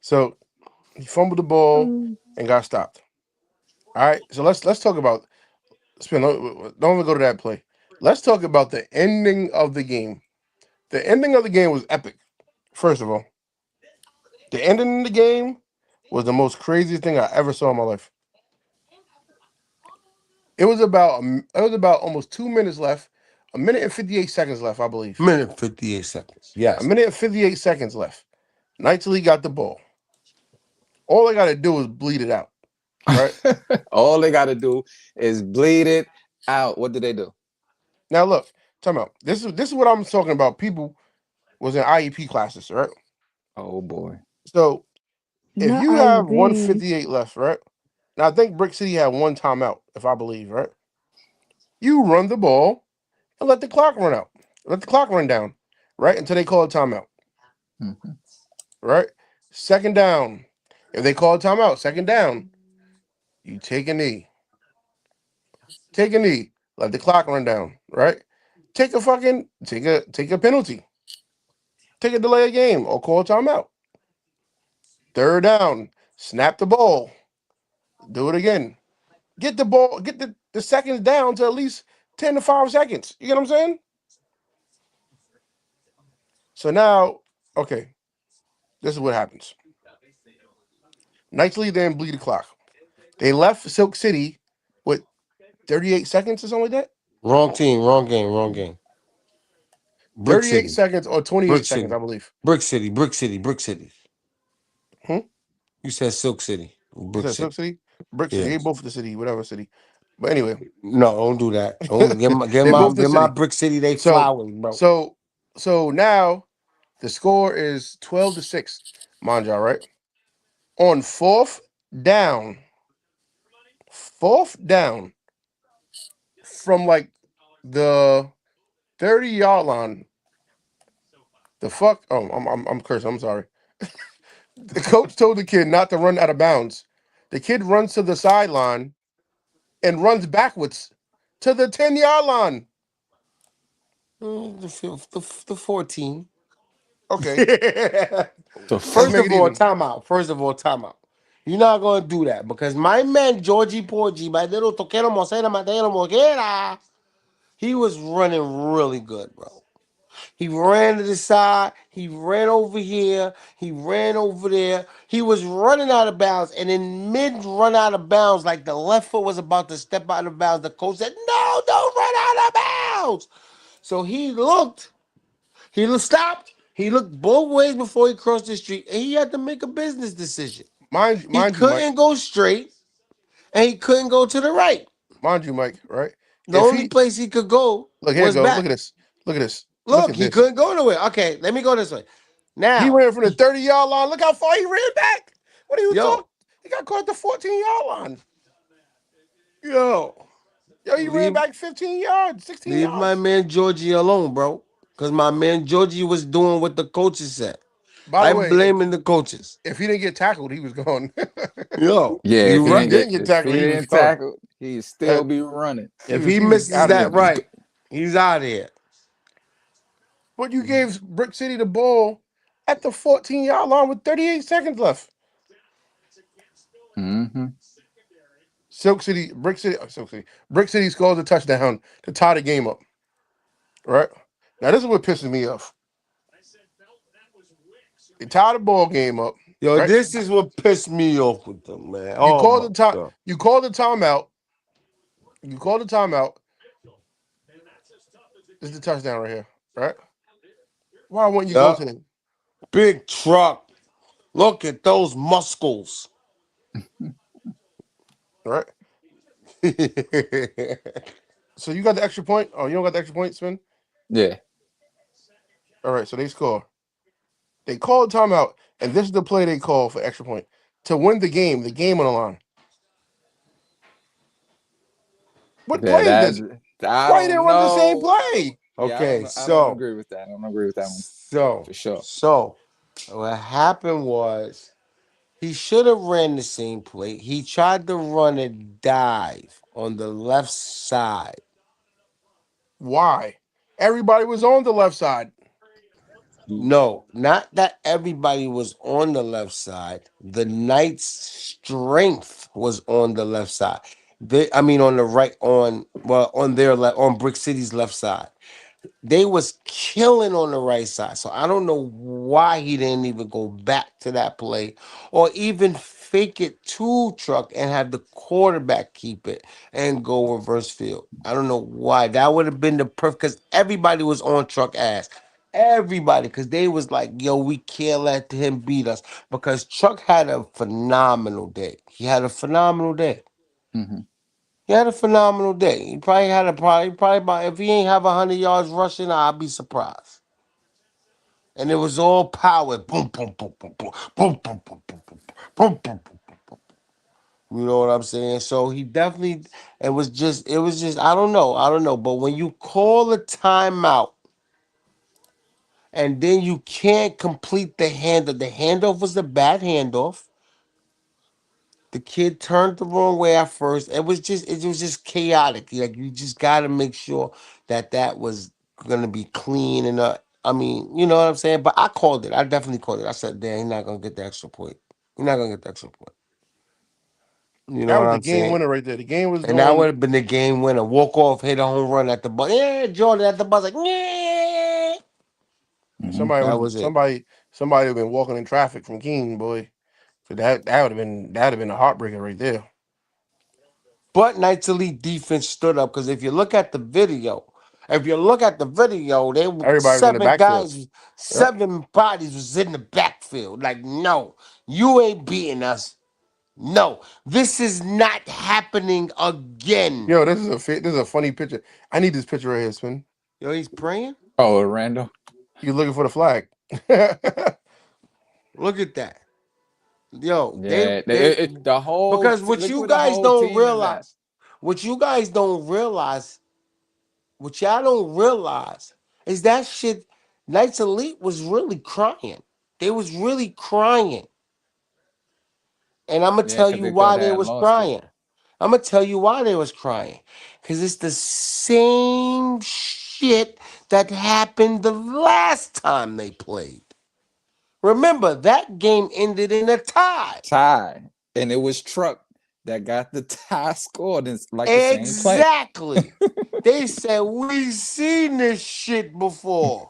So he fumbled the ball Mm. and got stopped. All right. So let's talk about spin. Don't even go to that play. Let's talk about the ending of the game. The ending of the game was epic. First of all, the ending of the game was the most craziest thing I ever saw in my life. It was about almost 2 minutes left, a minute and 58 seconds left, I believe. Minute 58 seconds. A Yes. minute and 58 seconds left. Knights Lee got the ball. All they got to do is bleed it out, right? All they got to do is bleed it out. What did they do? Now look, time out. This is what I'm talking about. People was in IEP classes, right? Oh boy. So if Not you have IEP. 158 left, right? Now I think Brick City had one timeout, if I believe, right? You run the ball and let the clock run out. Let the clock run down, right? Until they call a timeout, Hmm. right? Second down. If they call a timeout, second down, you take a knee. Take a knee. Let the clock run down, right? Take a penalty. Take a delay a game or call a timeout. Third down. Snap the ball. Do it again. Get the ball, get the seconds down to at least 10 to 5 seconds. You get what I'm saying? So now, okay, this is what happens. Knights lead then bleed the clock. They left Silk City with 38 seconds or something like that. Wrong team, wrong game, wrong game. Brick 38 City, seconds or 28 Brick seconds, City, I believe. Brick City, Brick City, Brick City. Hmm? You said Silk City, I Brick said Silk City. City, Brick City. They Yes. both the city, whatever city. But anyway, No, don't do that. Don't they both the give my city. Brick City they So, flowers, bro. so, so now the score is 12-6, Manja, right? On down, fourth down from like the 30-yard line. The fuck? Oh, I'm cursing. I'm sorry. The coach told the kid not to run out of bounds. The kid runs to the sideline and runs backwards to the 10-yard line. The 14. Okay, The let's First make fuck? of it all, even. timeout. First of all, timeout. You're not gonna do that because my man Georgie Porgy, my little toquero mosera matero moquera, he was running really good, bro. He ran to the side. He ran over here. He ran over there. He was running out of bounds. And in mid run out of bounds, like the left foot was about to step out of bounds, the coach said, "No, don't run out of bounds." So stopped. He looked both ways before he crossed the street. And he had to make a business decision. He Mind you, Mike. couldn't go straight and he couldn't go to the right. Mind you, Mike. Right? The If only he place he could go look here, was go look back. at this. Look at this. Look Look, at he this. couldn't go nowhere. Okay, let me go this way. He Now, ran from the 30-yard line. Look how far he ran back. What are you talking? yo, He got caught at the 14-yard line. yo, Yo, he ran leave back 15 yards, 16 leave my yards. man Georgie alone, bro. Cause my man Georgie was doing what the coaches said. By the I'm way, blaming the coaches. if he didn't get tackled, he was gone. Yo, Yeah, you If right. he didn't get if tackled, he he was didn't gone. tackle, he'd Uh, still be running. If he he was misses out of that there. right, he's out of here. But you gave Brick City the ball at the 14-yard line with 38 seconds left. Mm-hmm. Silk City, Brick City scores a touchdown to tie the game up. Right now, this is what pisses me off. They tie the ball game up. Yo, Right, this is what pissed me off with them, man. Oh my god. You call the timeout. You call the timeout. This is the touchdown right here. Right. Why wouldn't you go Yeah. to the Big truck. Look at those muscles. right? So you got the extra point. Oh, you don't got the extra point, Spin. Yeah, All right. So they score. They call a timeout, and this is the play they call for extra point to win the game. The game on the line. What yeah. play is That this? I Why you didn't don't run the same know. play? Yeah, Okay, I don't so agree with that. I don't agree with that one so for sure. so what happened was he should have ran the same play. He tried to run a dive on the left side. Why? Everybody was on the left side. No, not that everybody was on the left side. The Knights' strength was on the left side. I mean, on the right, on their left, on Brick City's left side. They was killing on the right side. So I don't know why he didn't even go back to that play or even fake it to Truck and have the quarterback keep it and go reverse field. I don't know why. That would have been the perfect because everybody was on Truck ass. Everybody, because they was like, yo, we can't let him beat us. Because Truck had a phenomenal day. He had a phenomenal day. Hmm. He had a phenomenal day. He probably had a probably about if he ain't have 100 yards rushing, I'd be surprised. And it was all power. Boom, boom, boom, boom, boom, boom, boom, boom, boom, boom, boom, boom, boom. You know what I'm saying? So he definitely it was just I don't know. But when you call a timeout and then you can't complete the handoff was a bad handoff. The kid turned the wrong way at first. It was just chaotic. Like you just got to make sure that was gonna be clean and I mean, you know what I'm saying. But I called it. I definitely called it. I said, "Damn, he's not gonna get the extra point. He's not gonna get the extra point." You know That what was the I'm game saying? winner right there. The game was And that would going. have been the game winner. Walk off, hit a home run at the buzz. Yeah, Jordan at the buzz, like, yeah. Hmm. Somebody That was was it. somebody had been walking in traffic from King, boy. So that would have been a heartbreaker right there. But Knights Elite defense stood up because if you look at the video, they were Everybody was in the seven backfield. guys, Yep. seven bodies was in the backfield. Like, no, you ain't beating us. No, this is not happening again. Yo, this is a funny picture. I need this picture right here, Spin. Yo, he's praying. Oh, Randall. You looking for the flag? Look at that. Yo, Yeah, they the whole because what look you where the guys whole don't team is at. realize, what you guys don't realize, what y'all don't realize is that shit. Knights Elite was really crying. They was really crying, and I'm gonna Yeah, tell because you they thought why they they had was lost it. crying. I'm gonna tell you why they was crying, because it's the same shit that happened the last time they played. Remember that game ended in a tie. Tie, and it was Truck that got the tie scored in like the same play. Exactly. They said we seen this shit before.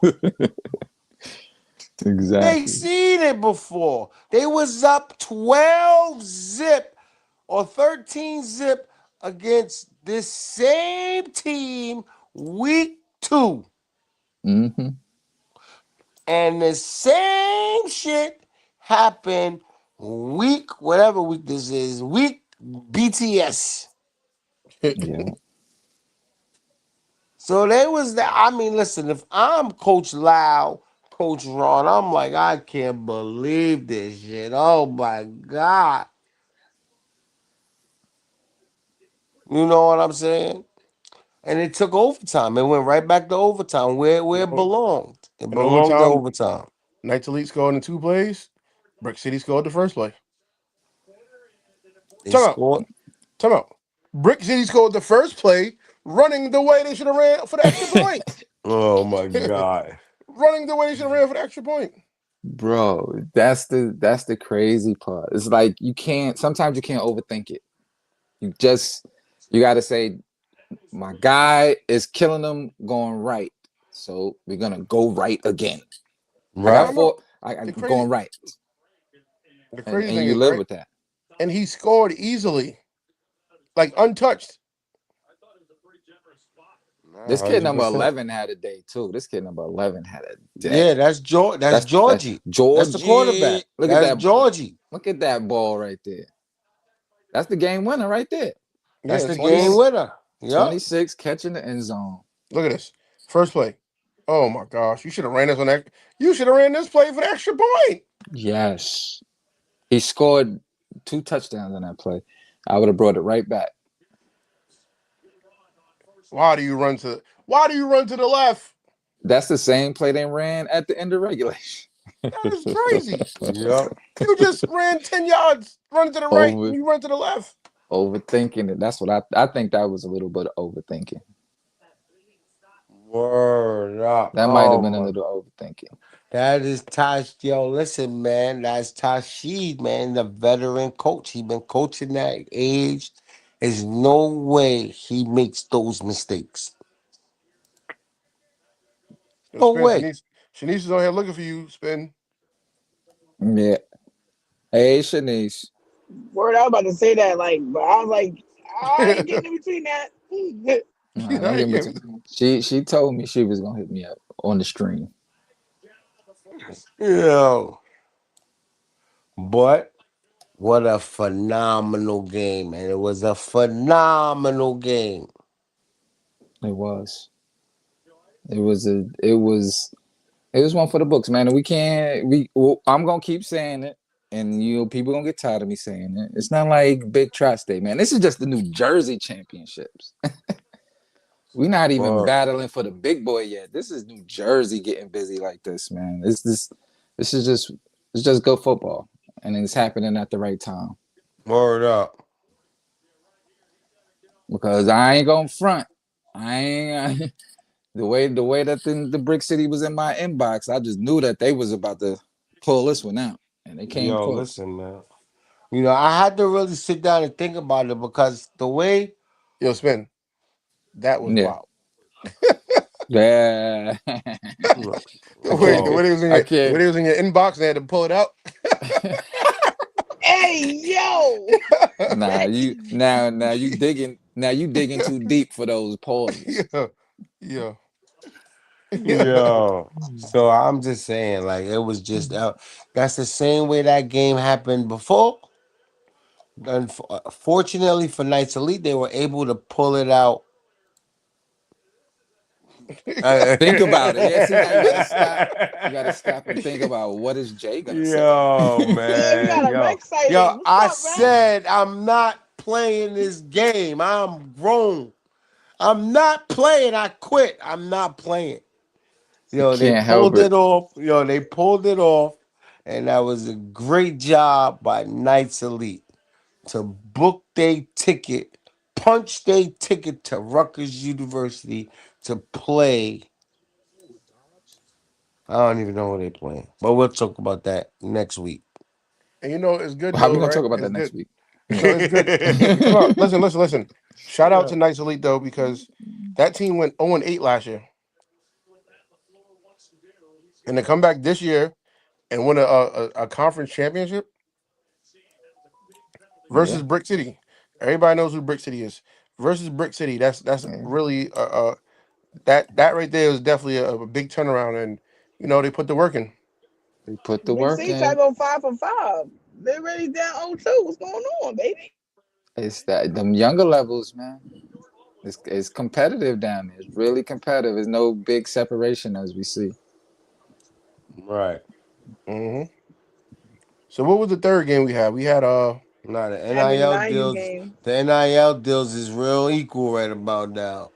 They Exactly. seen it before. They was up 12 zip or 13 zip against this same team week 2. Hmm. And the same shit happened week, whatever week this is, week BTS. Yeah. So they was that. I mean, listen, if I'm Coach Lau, Coach Ron, I'm like, I can't believe this shit. Oh my God. You know what I'm saying? And it took overtime. It went right back to overtime where it No. belonged. It In belonged to overtime, overtime. Knights Elite scored in 2 plays. Brick City scored the first play. They Time out. scored. Time out. Brick City scored the first play, running the way they should have ran for the extra point. Oh my God. Running the way they should have ran for the extra point. Bro, that's the crazy part. It's like you can't sometimes you can't overthink it. You just you gotta say, my guy is killing them going right. So we're gonna go right again. I got Right? Time out. four, I'm The crazy, going right. the And crazy and thing you is, live right? with that. And he scored easily, like untouched. This kid number 100%. 11 had a day too. This kid number 11 had a day. Yeah, that's That's Georgie. That's the Georgie. quarterback. That's Georgie. Look at that ball right there. That's the game winner right there. That's Yeah, the 20 game minutes. winner. Yep. 26 catching the end zone. Look at this. First play. Oh my gosh. You should have ran this on that. You should have ran this play for the extra point. Yes. He scored 2 touchdowns on that play. I would have brought it right back. Why do you run to the left? That's the same play they ran at the end of regulation. That is crazy. Yep. You just ran 10 yards, run to the right, and Over you run to the left. overthinking it. That's what I think that was a little bit of overthinking. Word up. That might have Oh been a my. little overthinking. That is Tosh. Yo, listen, man. That's Tashid, man, the veteran coach. He been coaching that age. There's no way he makes those mistakes. Yo, No Spin, way. Shanice is on here looking for you, Spin. Yeah. Hey, Shanice. Word, I was about to say that, like, but I was like, I ain't getting in between that. Nah, don't I get ain't me getting between. She told me she was gonna hit me up on the stream. Yo. But what a phenomenal game, man. It was a phenomenal game. It was. It was one for the books, man. And we can't. I'm gonna keep saying it, and people gonna get tired of me saying it. It's not like Big Tri-State, man. This is just the New Jersey championships. We're not even Word. battling for the big boy yet. This is New Jersey getting busy like this, man. This is just it's just good football, and it's happening at the right time. Word up. Because I ain't gonna front. I ain't the way that the Brick City was in my inbox. I just knew that they was about to pull this one out, and they came Yo, close. listen, man. I had to really sit down and think about it because the way Yo, Spin, that was Yeah. wild. Yeah. I Wait, can't. the way it was in I your the can't. way it was in your inbox, they had to pull it out. Hey, yo. Nah, you now you digging too deep for those pauses. Yeah, yeah, yeah. Yo, so I'm just saying, like it was just that's the same way that game happened before. Fortunately for Knights Elite, they were able to pull it out. Think about it. Yeah, see now you gotta stop. You gotta stop and think about what is Jay gonna say. Yo, Yeah, we man, got a yo, Rex sighting. yo! What's I up, Rex? said I'm not playing this game. I'm grown. I'm not playing. I quit. I'm not playing. You They can't help pulled it. it off. They pulled it off, and that was a great job by Knights Elite to book their ticket, punch their ticket to Rutgers University to play. I don't even know where they playing, but we'll talk about that next week. And it's good How we though, gonna right? talk about It's that next good. week? No, it's good. No, listen, listen, listen. Shout out Yeah. to Knights Elite though, because that team went 0-8 last year, and to come back this year and win a conference championship Yeah, versus Brick City. Everybody knows who Brick City is. Versus Brick City, that's yeah. really that right there is definitely a big turnaround, and they put the work in. They put the Big work C try to in. go 5 for 5. They're ready down 0-2. What's going on, baby? It's that them younger levels, man. It's competitive down there. It's really competitive. There's no big separation as we see. Right. Hmm. So what was the third game we had? We had Now the That'd be the NIL 9U deals, game. the NIL deals is real equal right about now.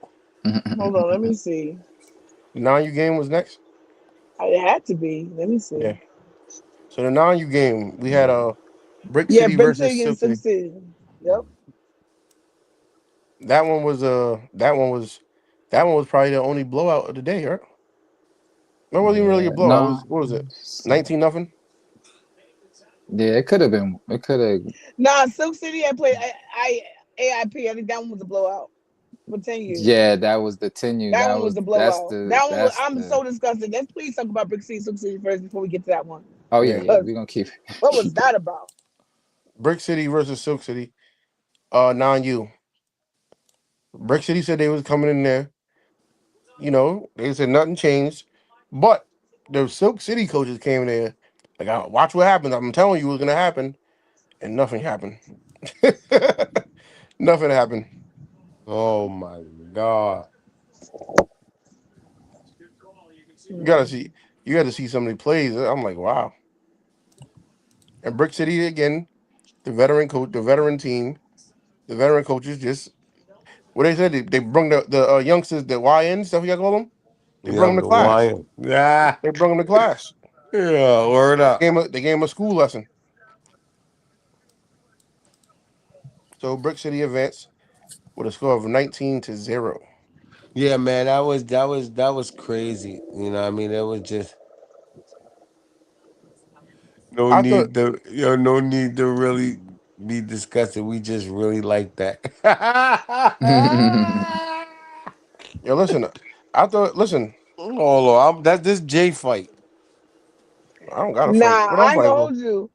Hold on, let me see. non-U game was next. It had to be. Let me Yeah. see. So the non-U game we had Brick Yeah, City Big versus City and Silk Sioux City. City. Yep. That one was probably the only blowout of the day, right? That wasn't even really a Yeah, blowout. It no. was what was it? So 19-0. yeah, it could have been. It could have. Nah, Sioux City had played AIP. I think that one was a blowout. Continue. Yeah, that was the 10U. That That one was was the blowout. That one was. that's I'm the. so disgusted. Let's please talk about Big C, Sioux City first before we get to that one. Oh yeah, Yeah. yeah. Because We're gonna keep what was keep it. that about? Brick City versus Silk City. Non-U. Brick City said they was coming in there. They said nothing changed, but the Silk City coaches came in there like, watch what happens. I'm telling you what's gonna happen, and nothing happened. Nothing happened. Oh my god. You gotta Hmm. see. You got to see some of the plays. I'm like, wow. And Brick City again, the veteran coach, the veteran team, the veteran coaches just what they said. They brought the youngsters, the YN stuff. You call them. They brought Yeah, them to the class. wine. Yeah. They brought them to class. Yeah, word up. They gave them a school lesson. So Brick City advanced with a score of 19-0. Yeah, man, that was crazy. I mean, it was just no I thought, need to no need to really be discussing. We just really like that. yeah, listen, listen, Hold on, that's this J fight. I don't got to Nah, fight. What I'm I ain't fighting gonna for? hold you.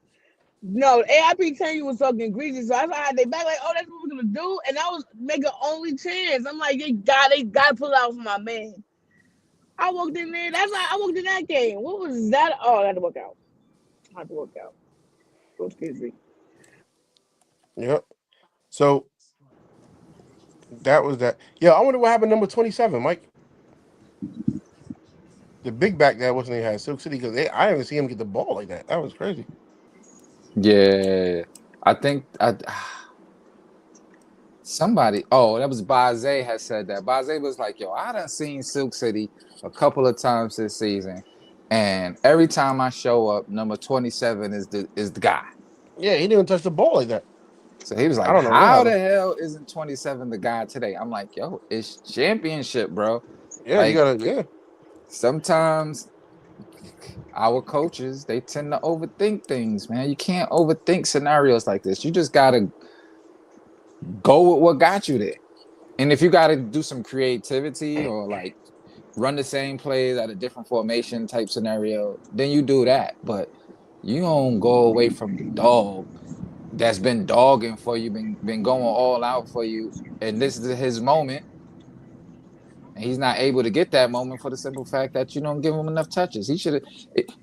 No, AIP telling you was talking greasy, so I had they back like, oh, that's what we're gonna do, and that was making only chance. I'm like, they got to pull out for my man. I walked in there. That's why I walked in that game. What was that? Oh, I had to work out. I had to work out. It was crazy. Yep. So that was that. Yeah, I wonder what happened. Number 27, Mike, the big back that wasn't even had Silk City because I didn't see him get the ball like that. That was crazy. Yeah, I think somebody. Oh, that was Baze had said that. Baze was like, "Yo, I done seen Silk City a couple of times this season, and every time I show up, number 27 is the guy." Yeah, he didn't even touch the ball like that. So he was I like, don't know what "How happened. the hell isn't 27 the guy today?" I'm like, "Yo, it's championship, bro. Yeah, you Like gotta. Yeah, sometimes our coaches, they tend to overthink things, man. You can't overthink scenarios like this. You just gotta go with what got you there. And if you gotta do some creativity or like run the same plays at a different formation type scenario, then you do that. But you don't go away from the dog that's been dogging for you, been going all out for you, and this is his moment, and he's not able to get that moment for the simple fact that you don't give him enough touches. He should have,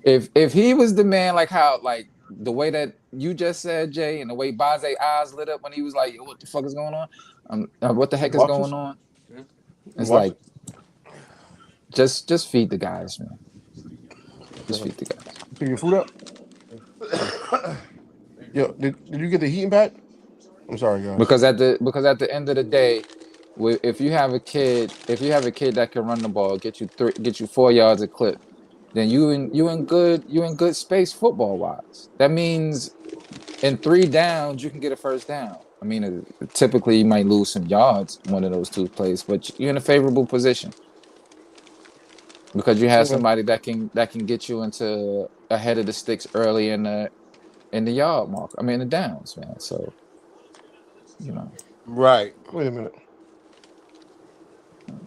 if he was the man, like how like the way that you just said, Jay, and the way Baze eyes lit up when he was like, "What the fuck is going on? What the You heck is watch going this? on?" You It's watch like it? just feed the guys, man. Just Okay. feed the guys. Pick your food up. Yo, did you get the heating pad? I'm sorry, guys. Because at the end of the day, if you have a kid, if you have a kid that can run the ball, get you 4 yards a clip, then you in good space football wise. That means in 3 downs you can get a first down. I mean, typically you might lose some yards one of those two plays, but you're in a favorable position because you have Okay. somebody that can get you into ahead of the sticks early in the yard mark. I mean, the downs, man. So you know. Right. Wait a minute.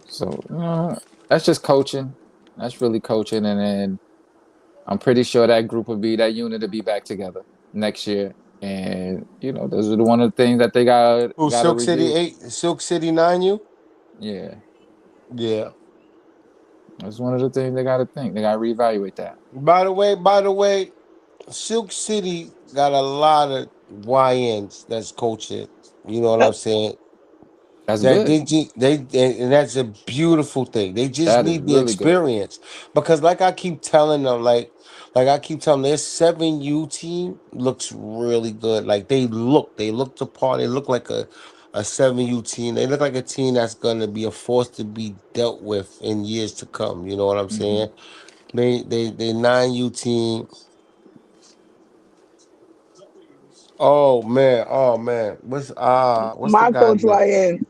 So, that's just coaching. That's really coaching. And then I'm pretty sure that group will be that unit to be back together next year. And, those are the one of the things that they Who gotta Silk City review. 8, Silk City 9 you? Yeah. Yeah. That's one of the things they gotta think. They gotta reevaluate that. By the way, Silk City got a lot of YNs that's coaching. You know what I'm Yep. saying? That's That good. and that's a beautiful thing. They just That is need the really good. experience because, like I keep telling them, like I keep telling them, their 7U team looks really good. Like they look the part. They look like a 7U team. They look like a team that's gonna be a force to be dealt with in years to come. You know what I'm Hmm. saying? They 9U team. Oh man, what's the My guy's coach name? YN.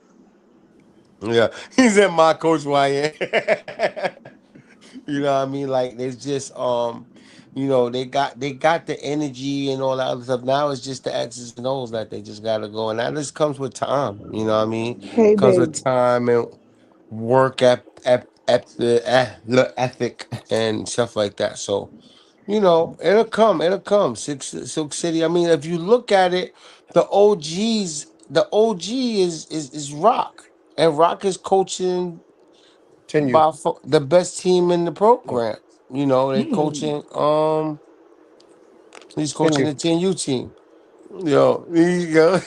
Yeah, he's in my coach YN. You know what I mean? Like there's just they got the energy and all that other stuff. Now it's just the X's and O's that they just gotta go. And that just comes with time. You know what I mean? Hey, Comes babe. with time and work the ethic and stuff like that. So, it'll come. Silk City. I mean, if you look at it, the OG is Rock. And Rock is coaching 10U. by the best team in the Oh, program. They Hmm. coaching he's coaching 10U. the 10U team. Yo, there you go.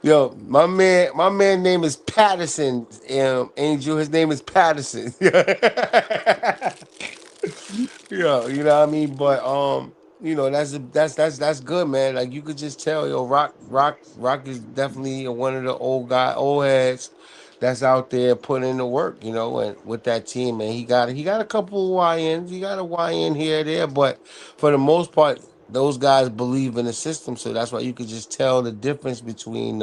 Yo, my man name is Patterson. Angel, his name is Patterson. Yeah, you know what I mean. But that's good, man. Like you could just tell, yo, Rock is definitely one of the old heads that's out there putting in the work, and with that team, and he got a couple of YNs, he got a YN here or there, but for the most part, those guys believe in the system, so that's why you could just tell the difference between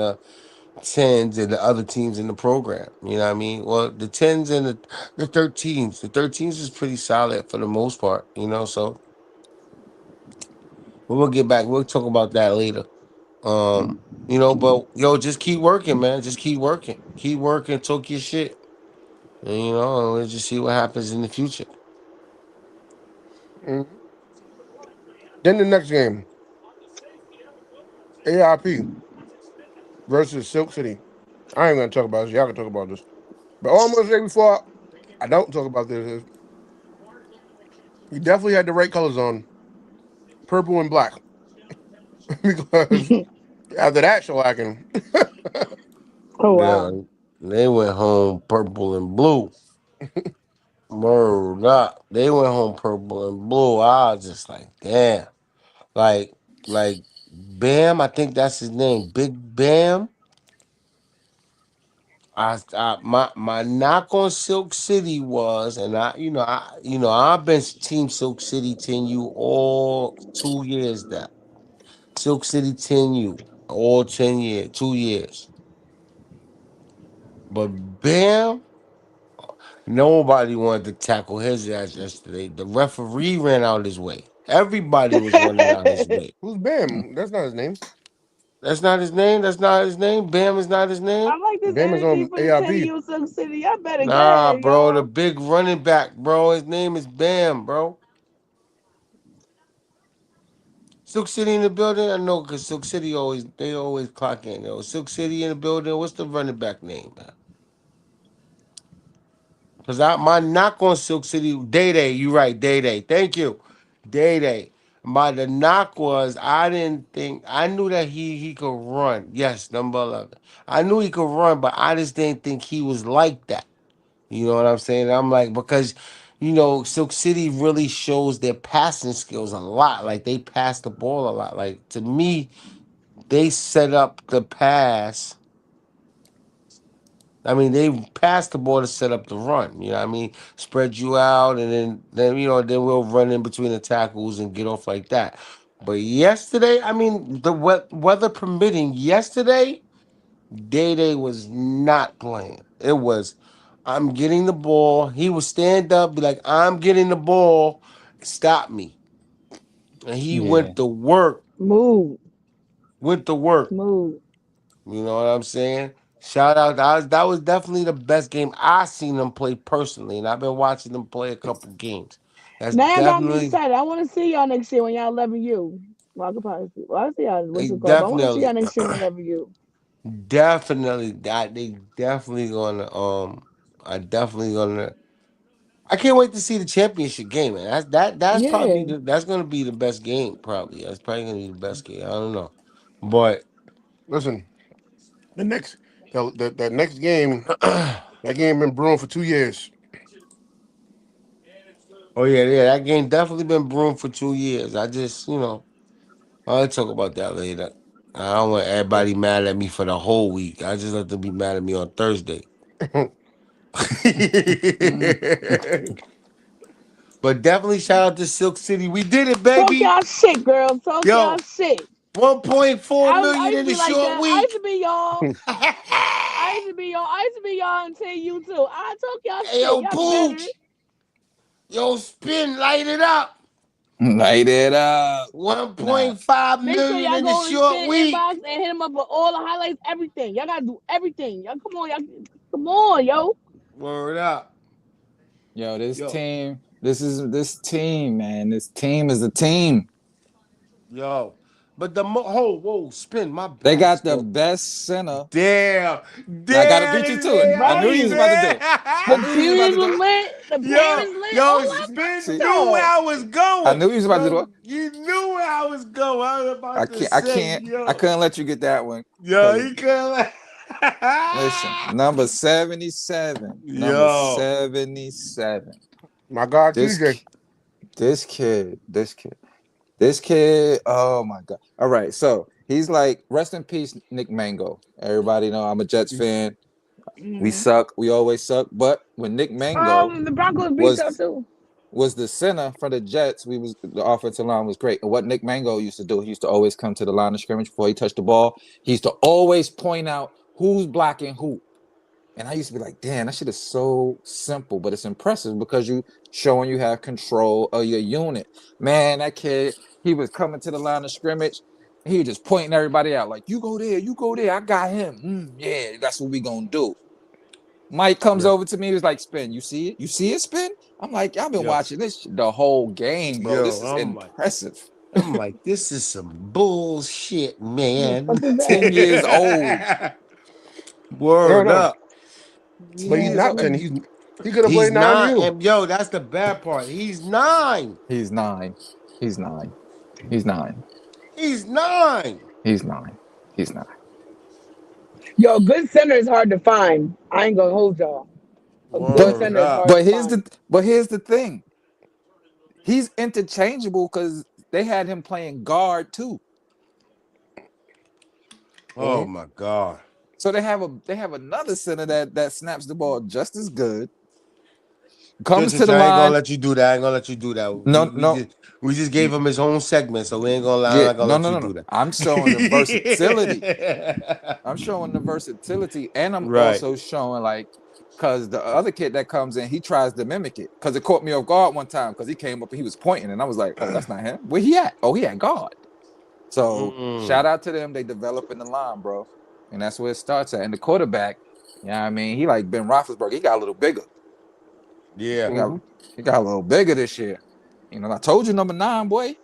tens and the other teams in the program. You know what I mean? Well, the tens and the 13s. The 13s is pretty solid for the most part, so we'll get back. We'll talk about that later. But yo, just keep working, man. Just keep working. Keep working, talk your shit. And we'll just see what happens in the future. Mhm. Then the next game, AIP versus Silk City. I ain't gonna talk about this. Y'all can talk about this. But all I'm gonna say before I don't talk about this is he definitely had the right colors on, purple and black, because after that shellacking, Oh Yeah, wow. they went home purple and blue. Word up. They went home purple and blue. I was just like, damn. Like, like Bam, I think that's his name. Big Bam. My knock on Silk City was, and I've been Team Silk City 10U all 2 years now. Silk City 10U all 10 years, 2 years. But Bam, Nobody wanted to tackle his ass yesterday. The referee ran out his way. Everybody was running out his way. Who's Bam? That's not his name. That's not his name. That's not his name. Bam is not his name. I like this Bam is energy on for the ARP. 10U Silk City. Y'all better go Nah, ahead, bro. The y'all. big running back, bro. His name is Bam, bro. Silk City in the building. I know because Silk City always clock in. Yo, Silk City in the building. What's the running back name, man? Because my knock on Silk City, Day Day, you right, Day Day. Thank you. Day Day. The knock was I knew that he could run. Yes, number 11. I knew he could run, but I just didn't think he was like that. You know what I'm saying? I'm like, because, Silk City really shows their passing skills a lot. Like they pass the ball a lot. Like to me, they set up the pass. I mean, they pass the ball to set up the run. You know what I mean? Spread you out, and then we'll run in between the tackles and get off like that. But yesterday, I mean, the weather permitting, yesterday, Day Day was not playing. It was, I'm getting the ball. He would stand up, be like, I'm getting the ball, stop me. And he Yeah. went to work, Move, went to work. move. You know what I'm saying? Shout out. That was definitely the best game I seen them play personally, and I've been watching them play a couple games. That's Now y'all got me definitely, excited. I want to see y'all next year when y'all 11U. Well, I could probably see. Well, I see y'all what's they it called, but I want to see y'all definitely, next year in 11U. definitely that they definitely gonna I definitely gonna. I can't wait to see the championship game, man. That's probably Yeah. that's gonna be the best game. Probably that's probably gonna be the best game. I don't know, but Listen, the next that next game, that game been brewing for 2 years. oh yeah, that game definitely been brewing for 2 years. I just I'll talk about that later. I don't want everybody mad at me for the whole week. I just let them be mad at me on Thursday. But definitely shout out to Silk City. We did it, Talk baby. y'all shit, girl. Talk y'all Yo, shit. 1.4 I million used in to a be like short that. I used week. to be y'all. I used Hey, to be y'all. I used to be y'all and 10U too. I talk y'all shit. yo, Y'all better. Pooch. Yo, spin, light it up. Light it up. Nah. 1.5 Make sure million y'all in a go and short spin week. inbox and hit them up with all the highlights, everything. Y'all gotta do everything. Y'all come on, come on, yo. Word up. Yo, this Yo, team, this team, man. This team is a team. yo. But whoa, spin, my They bad, got the spin. best center. Damn. I gotta Damn, beat you this to it. I nigga knew you was Right. about to do it. I The knew you was about series to do was it. lit. The pain yo, is lit. yo, All I spin See, knew where dog. I was I going. knew you was about to do Yo, it. you knew where I was going. I was about to say, I yo. couldn't let you get that one. Yo, Cause he couldn't. listen, number 77. Number Yo. 77. My God, This TJ. this kid, this kid. This kid, oh my god. All right, so he's like, rest in peace, Nick Mango. Everybody know I'm a Jets fan. We Mhm. suck. We always suck. But when Nick Mango The Broncos beat y'all was too. was the center for the Jets, the offensive line was great. And what Nick Mango used to do, he used to always come to the line of scrimmage before he touched the ball. He used to always point out who's blocking who. And I used to be like, damn, that shit is so simple, but it's impressive because you showing you have control of your unit. Man, that kid, he was coming to the line of scrimmage. He was just pointing everybody out, like, you go there, I got him. Yeah, that's what we gonna do. Mike comes Yo, over to me, he was like, Spin, you see it? You see it, Spin? I'm like, I've been yo, watching this the whole game, bro. yo, This is impressive. I'm like, this is some bullshit, The man. fuck is 10 that? years old. I don't Word know, up. 10 but he's years not old. 10. He could have He's played not, 9U. and yo, that's the bad part. He's 9. He's 9. He's 9. He's 9. He's 9. He's 9. He's 9. Yo, good center is hard to find. I ain't gonna hold y'all. A good But Word center is up. hard to but here's find. the thing. He's interchangeable because they had him playing guard too. Oh Mm-hmm. my God. So they have another center that snaps the ball just as good. Chill, Comes chill, to the chill. I ain't gonna line. let you do that. I ain't gonna let you do that. We No, we no. just we just gave him his own segment, so we ain't gonna lie. I'm Yeah, not gonna no, let no, you no, no. do that. I'm showing the versatility. I'm showing the versatility, and I'm Right. also showing like because the other kid that comes in, he tries to mimic it. Because it caught me off guard one time because he came up and he was pointing, and I was like, "Oh, that's not him. Where he at? Oh, he at guard." So shout out to them. They developing the line, bro, and that's where it starts at. And the quarterback, yeah, I mean, he like Ben Roethlisberger. He got a little bigger. Yeah. He got a little bigger this year. You know, I told you number 9, boy.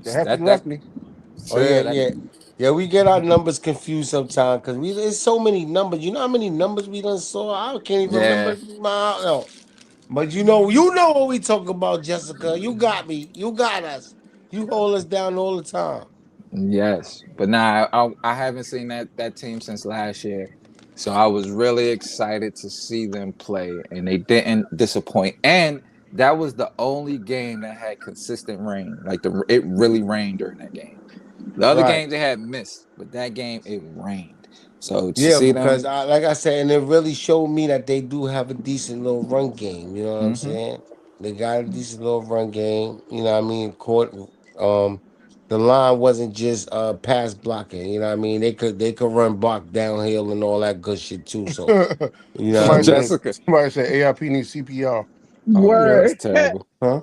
The hefty That lefty. Oh yeah, that, yeah. Yeah, we get our numbers confused sometimes because there's so many numbers. You know how many numbers we done saw? I can't even yeah. remember my no. But you know what we talk about, Jessica. You got me. You got us. You hold us down all the time. Yes, but now I haven't seen that team since last year, so I was really excited to see them play, and they didn't disappoint. And that was the only game that had consistent rain. Like it really rained during that game. The other Right. games they had missed, but that game it rained. So to Yeah, see because them, like I said, and it really showed me that they do have a decent little run game. You know what I'm mm-hmm. saying? They got a decent little run game. You know what I mean? Um, the line wasn't just pass blocking. You know what I mean? They could run block downhill and all that good shit too. So you know what I mean? Jessica, Somebody said AIP needs CPR. oh yeah, that's Word. terrible. Huh?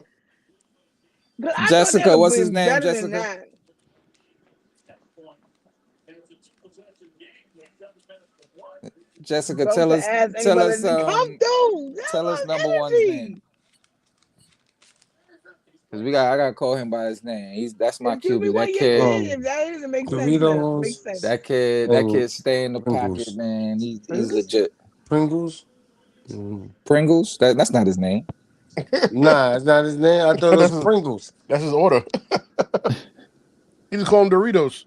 But I thought they Jessica, would what's his be name? better than Jessica, that. Jessica, Bro tell to us, ask tell anybody us, to come through. That tell us was number one's name. energy. Cause I gotta call him by his name. That's my Just give me QB. one That of your kid, kids. If that doesn't make sense, then Doritos makes sense. and that kid stay in the pocket, Pringles. man. He's Pringles? legit. Pringles? Mm. Pringles? That's not his name. Nah, it's not his name. I thought it was Pringles. That's his order. He just call him Doritos.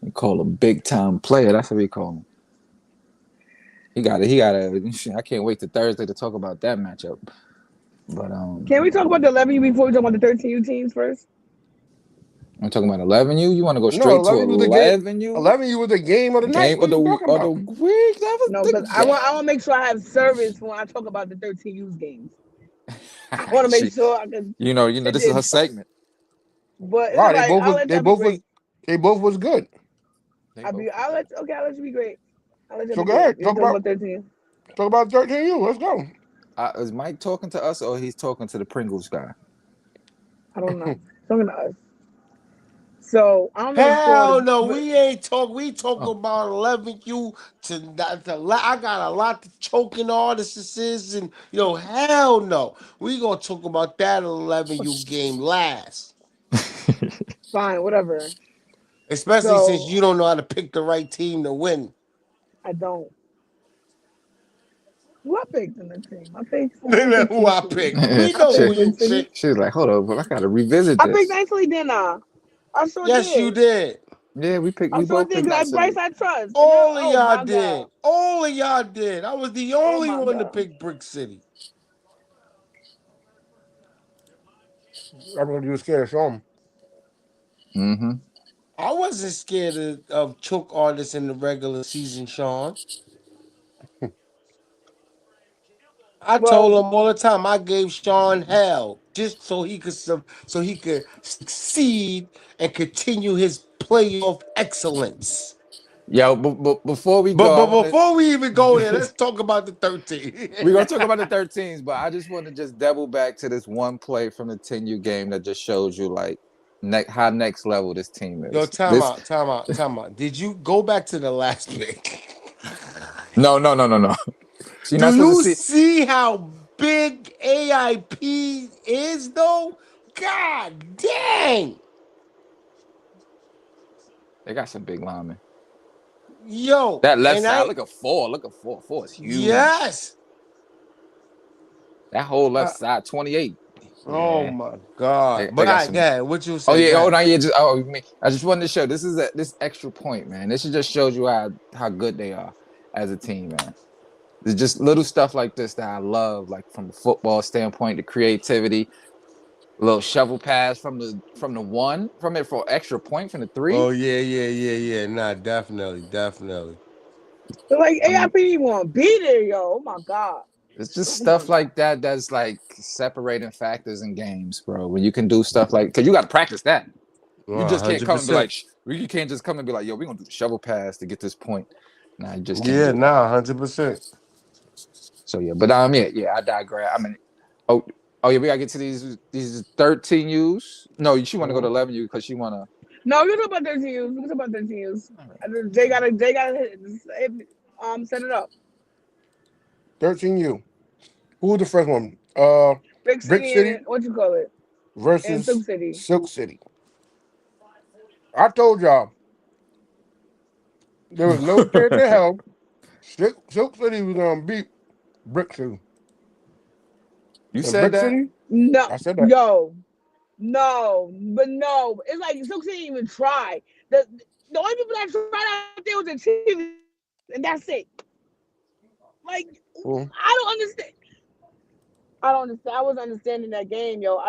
We call him big time player. That's what we call him. He got a. I can't wait to Thursday to talk about that matchup. But Can we talk about the 11U before we talk about the 13U teams first? I'm talking about 11U. You want to go No, straight to 11 was the game. 11U? 11 was the game of the night. Game What of are you the talking about? week? That was No, the because I want to make sure I have service when I talk about the 13U's games. I want to make she, sure I can sit this there is her and talk. segment. But it's Wow, all right. I'll let y'all be great. they both was good. I'll let you be great. I'll let y'all So be go great. ahead. You talk about 13. Talk about 13U. Let's go. Is Mike talking to us or he's talking to the Pringles guy? I don't know. Talking to us. So I'll make sure Hell no, but we ain't talk. We talk Oh. about 11U I got a lot to choking artists is, and hell no. We gonna talk about that 11U game last, fine, whatever. especially since So you don't know how to pick the right team to win. I don't. Who I picked in the team? I picked someone Then for who I TC. picked? We I know picked who Big you City. picked. She's like, hold on, but I gotta revisit I picked this. nicely, didn't I? I sure Yes, you did. did. Yeah, I we sure both did picked because Bryce nicely. I trust. And I, All of oh y'all my God. did. All of y'all did. I was the Oh only my one to God. pick Brick City. I'm gonna do a scared song. Mm-hmm. I wasn't scared of choke artists in the regular season, Sean. I told Well, him all the time I gave Sean hell just so he could succeed and continue his playoff excellence. Yo, but before we But go, I but want before we even go there, to. let's talk about the 13. We're gonna talk about the 13s, but I just want to just double back to this one play from the 10U game that just shows you like how next level this team Yo, is. time This out, time out, time out. Did you go back to the last pick? no. So you're Do not supposed to you see. see how big AIP is though? God dang. They got some big linemen. Yo, That left and side, I look at four. Look at four. Four is huge. yes. That whole Uh, left side, 28. oh Yeah, my God. they But got I some. yeah, what you Oh say? yeah, oh God. no, yeah. I just wanted to show this extra point, man. This just shows you how good they are as a team, man. There's just little stuff like this that I love, like from a football standpoint, the creativity, a little shovel pass from the one from it for extra point from the three. Oh yeah. Nah, definitely, definitely. they're like I mean, AIP won't be there, yo. Oh my God. it's just Oh my stuff God. like that that's like separating factors in games, bro. When you can do stuff like because you got to practice that. You just can't come and be 100%. like, you can't just come and be like, yo, we're gonna do the shovel pass to get this point. Nah, you just can't Yeah, do it. nah, 100%. So yeah, but yeah, I digress. I mean, oh, yeah, we gotta get to these 13 U's. No, she want to go to Mhm. 11 U because she want to. No, we can talk about 13 years. We can talk about 13 years. Jay gotta set it up. 13U. Who was the first one? Big Brick City and City what you call it? And versus Silk City. Silk City. I told y'all there was no chance in hell Silk City was gonna beat Brick City. You And said Brick that? City, No, I said that. yo, no, but no. It's like Silk City didn't even try. The only people that tried out there was the cheerleaders, and that's it. Like Mhm. I don't understand. I don't understand. I was understanding that game, yo.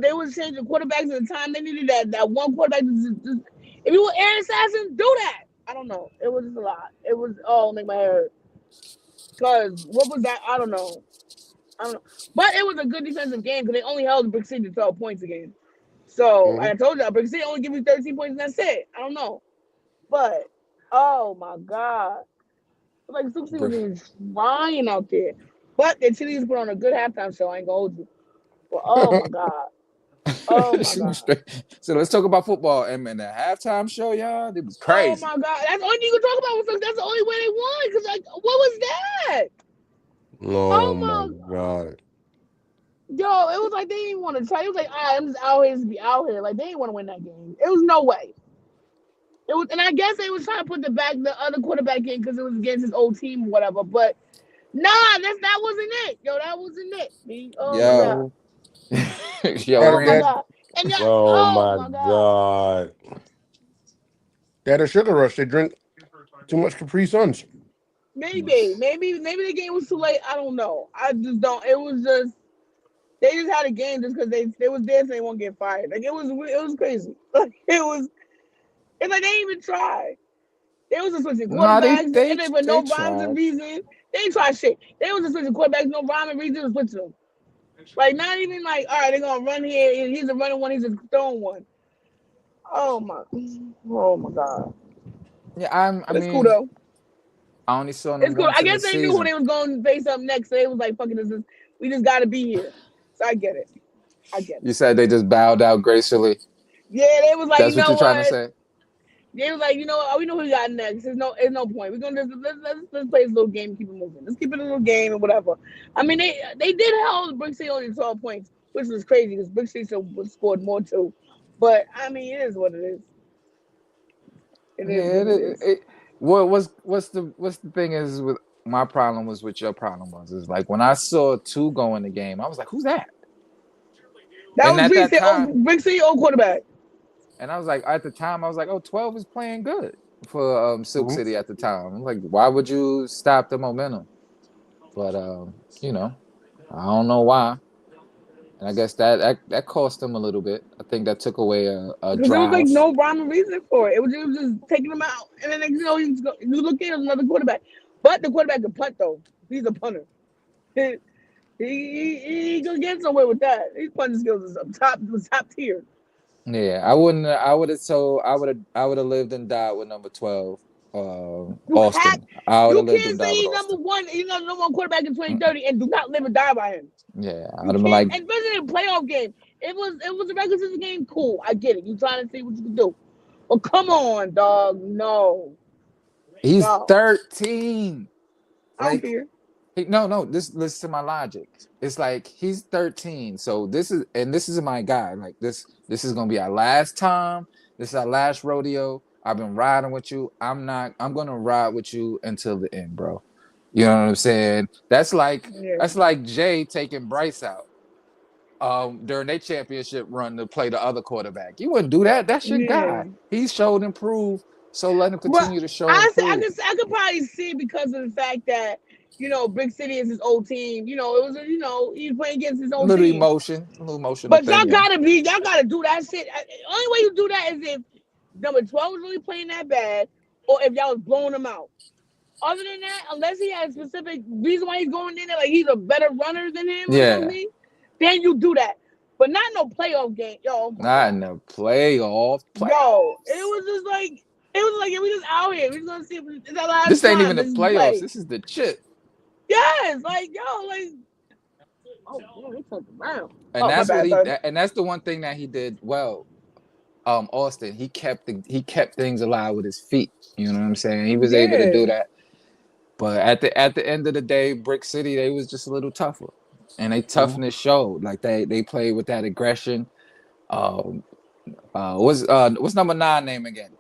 They was changing quarterbacks at the time. They needed that one quarterback. If you were Aaron Assassin, do that. I don't know. It was just a lot. It was make my hair hurt. Cause what was that? I don't know. I don't know. But it was a good defensive game because they only held Brick City to 12 points a game. So like I Mhm. told you, Brick City only give you 13 points and that's it. I don't know. But oh my god. Like Suxi was Brick- even trying out there. But the Chili's put on a good halftime show. I ain't gonna hold you. But oh my god. Oh my She was god. straight. So let's talk about football. And the halftime show, y'all, it was Oh crazy. my god. That's the only thing you can talk about with Suxi. That's the only way they won. Cause like, what was that? oh Oh my my god. yo, it was like they didn't want to try. It was like, I'm just out here to be out here. Like they didn't want to win that game. It was no way. It was, and I guess they was trying to put the other quarterback in because it was against his old team or whatever. But nah, that wasn't it. Yo, that wasn't it. Oh my Yo, god. Mhm. yo, Oh my That Ren. god. And yeah, oh oh my my god. god. They had a sugar rush. They drink too much Capri Suns. Maybe the game was too late. I don't know. I just don't. It was just they just had a game just because they was there so they won't get fired. Like it was crazy. Like it's like they didn't even try. They was just switching Nah, they quarterbacks they and they for they no rhymes and tried. reason. They ain't try shit. They was just switching quarterbacks, no rhyme and reason to switch them. Like not even like, all right, they're gonna run here. He's a running one. He's a throwing one. Oh my, oh my god. Yeah, I But it's cool mean, though. I only saw them It's cool. once I in the guess they knew who season. they was going to face up next. So they was like, "Fucking this is. We just got to be here." So I get it. I get it. You said they just bowed out gracefully. Yeah, they was like, you That's what know you're trying to what? say? They was like, you know what? We know who we got next. There's no point. We're gonna just let's play this little game, and keep it moving. Let's keep it a little game and whatever. I mean, they did hold Brick City only 12 points, which was crazy because Brick City was scored more too. But I mean, it is what it is. It is Yeah. what it is. What's the thing is with my problem was what your problem was is like when I saw two go in the game, I was like, who's that? That And was at Brick that City. time, Oh, Brick City old quarterback. and I was like, at the time, I was like, oh, 12 is playing good for Silk Mhm. City at the time. I'm like, why would you stop the momentum? But you know, I don't know why. And I guess that cost them a little bit. I think that took away a Because there was like drive. no rhyme or reason for it. It was just taking him out, and then you look at another quarterback, but the quarterback can punt though. He's a punter. He he gonna get somewhere with that. His punting skills is up top was top tier. Yeah, I wouldn't. I would have told. I would have lived and died with number 12, You have Austin. I would you have lived can't and say died with he's number Austin. one. He's not number one quarterback in Mm, 2030 and do not live and die by him. yeah, I You would have been can't, like, and especially in a playoff game. It was a regular season game. Cool, I get it. You trying to see what you can do. But come on, dog. No, he's no, 13. I don't Like care. no. This listen to my logic. It's like he's 13. So this is my guy. Like this is gonna be our last time. This is our last rodeo. I've been riding with you. I'm gonna ride with you until the end, bro. You know what I'm saying? Yeah, That's like Jay taking Bryce out during their championship run to play the other quarterback. You wouldn't do that. That's your yeah. guy. He's showed and proved. So let him But continue to show and I prove. could probably see because of the fact that Big City is his old team. It was he's playing against his old team. A little emotional But thing, yeah. y'all gotta do that shit. Only way you do that is if number 12 was really playing that bad, or if y'all was blowing him out. Other than that, unless he has a specific reason why he's going in there, like he's a better runner than him or Yeah. something, then you do that. But not no playoff game. Yo, oh my Not in god. the playoff Yo, it playoffs. was just like It was like, yeah, we just out here. We just gonna see if it's our last This ain't time. even the Let's just playoffs. play. This is the chip. Yes, like yo, like oh damn, they turned around. And Oh my that's what bad, he sorry. and that's the one thing that he did well. Austin, he kept things alive with his feet. You know what I'm saying? He was able to do Yeah, that. But at the end of the day, Brick City, they was just a little tougher. And they Mhm. toughness showed. Like they played with that aggression. Um what's number 9 name again?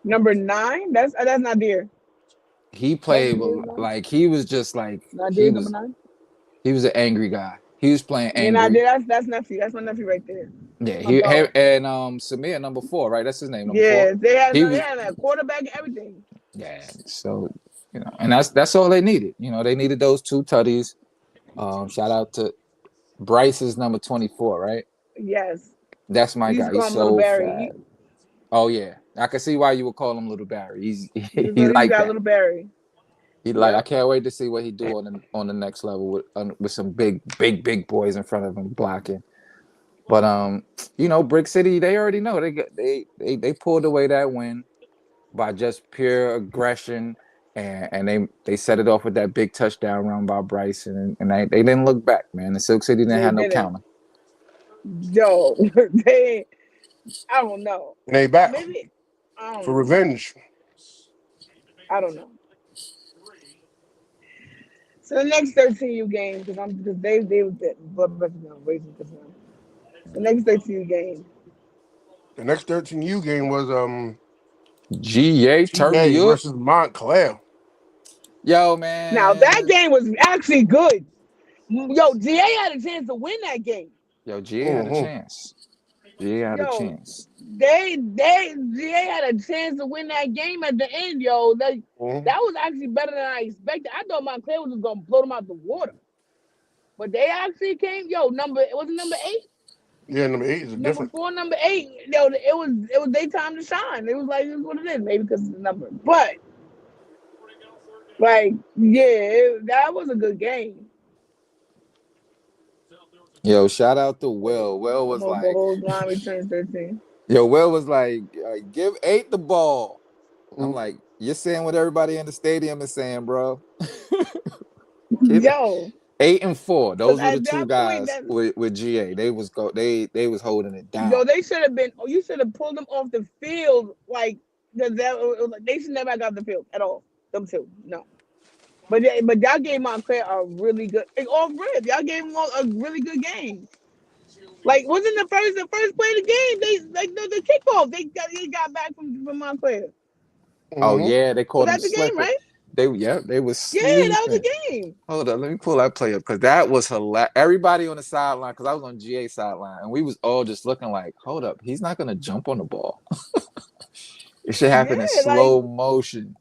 number 9. That's not there. He That's played there's nine. like he was just like Not there. Number 9. he was an angry guy. He was playing Yeah, not angry. there. That's nephew. That's my nephew right there. Yeah, My he dog. and Samir number 4, right? That's his name, number 4. Yeah, they had He no. They was had a quarterback and everything. yeah. So and that's all they needed. They needed those 2 tutties. Shout out to Bryce is number 24, right? Yes, That's my we used guy. to He's call him Little so Barry. fat. Oh yeah, I can see why you would call him Little Barry. He's he's He like got that. Little Barry. He like I Yep. can't wait to see what he do on the next level with some big boys in front of him blocking. But Brick City, they already know they pulled away that win by just pure aggression, and they set it off with that big touchdown run by Bryson, and they didn't look back, man. The Silk City didn't They have no didn't. counter. Yo, they. I don't know. And they back Maybe I don't for know. revenge. I don't know. So the next 13U game, because they was blood pressure now, raising because now. The next 13U game. The next 13U game was GA turn me GA up, versus Montclair. yo Now that man. game was actually good. Yo, GA had a chance to win that game. Yo, GA had a Mm-hmm. chance. GA had a Yo, chance. they GA had a chance to win that game at the end. Yo, Mm-hmm. that was actually better than I expected. I thought Montclair was just gonna blow them out the water, but they actually came. Yo, was it number 8? Yeah, number 8 is a Number different. 4, number 8. Yo, it was their time to shine. It was like it's what it is, maybe because it's the number. But like, yeah, that was a good game. Yo, shout out to Will. Will was like, Behold, line returns 13. Will was like, give 8 the ball. I'm Mm-hmm. like, you're saying what everybody in the stadium is saying, bro. Give it Yo, 8 and 4. because Those were the at 2 that point, guys with GA. They was holding it down. they should have been. Oh, you should have pulled them off the field, like because they should never have got the field at all. Them two, no. But y'all gave Montclair a really good. Like, off rip, y'all gave them a really good game. Like wasn't the first play of the game? They like the kickoff. They got back from Montclair. Oh Mm-hmm. yeah, they Was called him that the game, slipping. right? They was Yeah, that was sleeping. the game. Hold up, let me pull that play up because that was hilarious. Everybody on the sideline, because I was on GA sideline, and we was all just looking like, hold up, he's not gonna jump on the ball. It should happen in Yeah, like slow motion.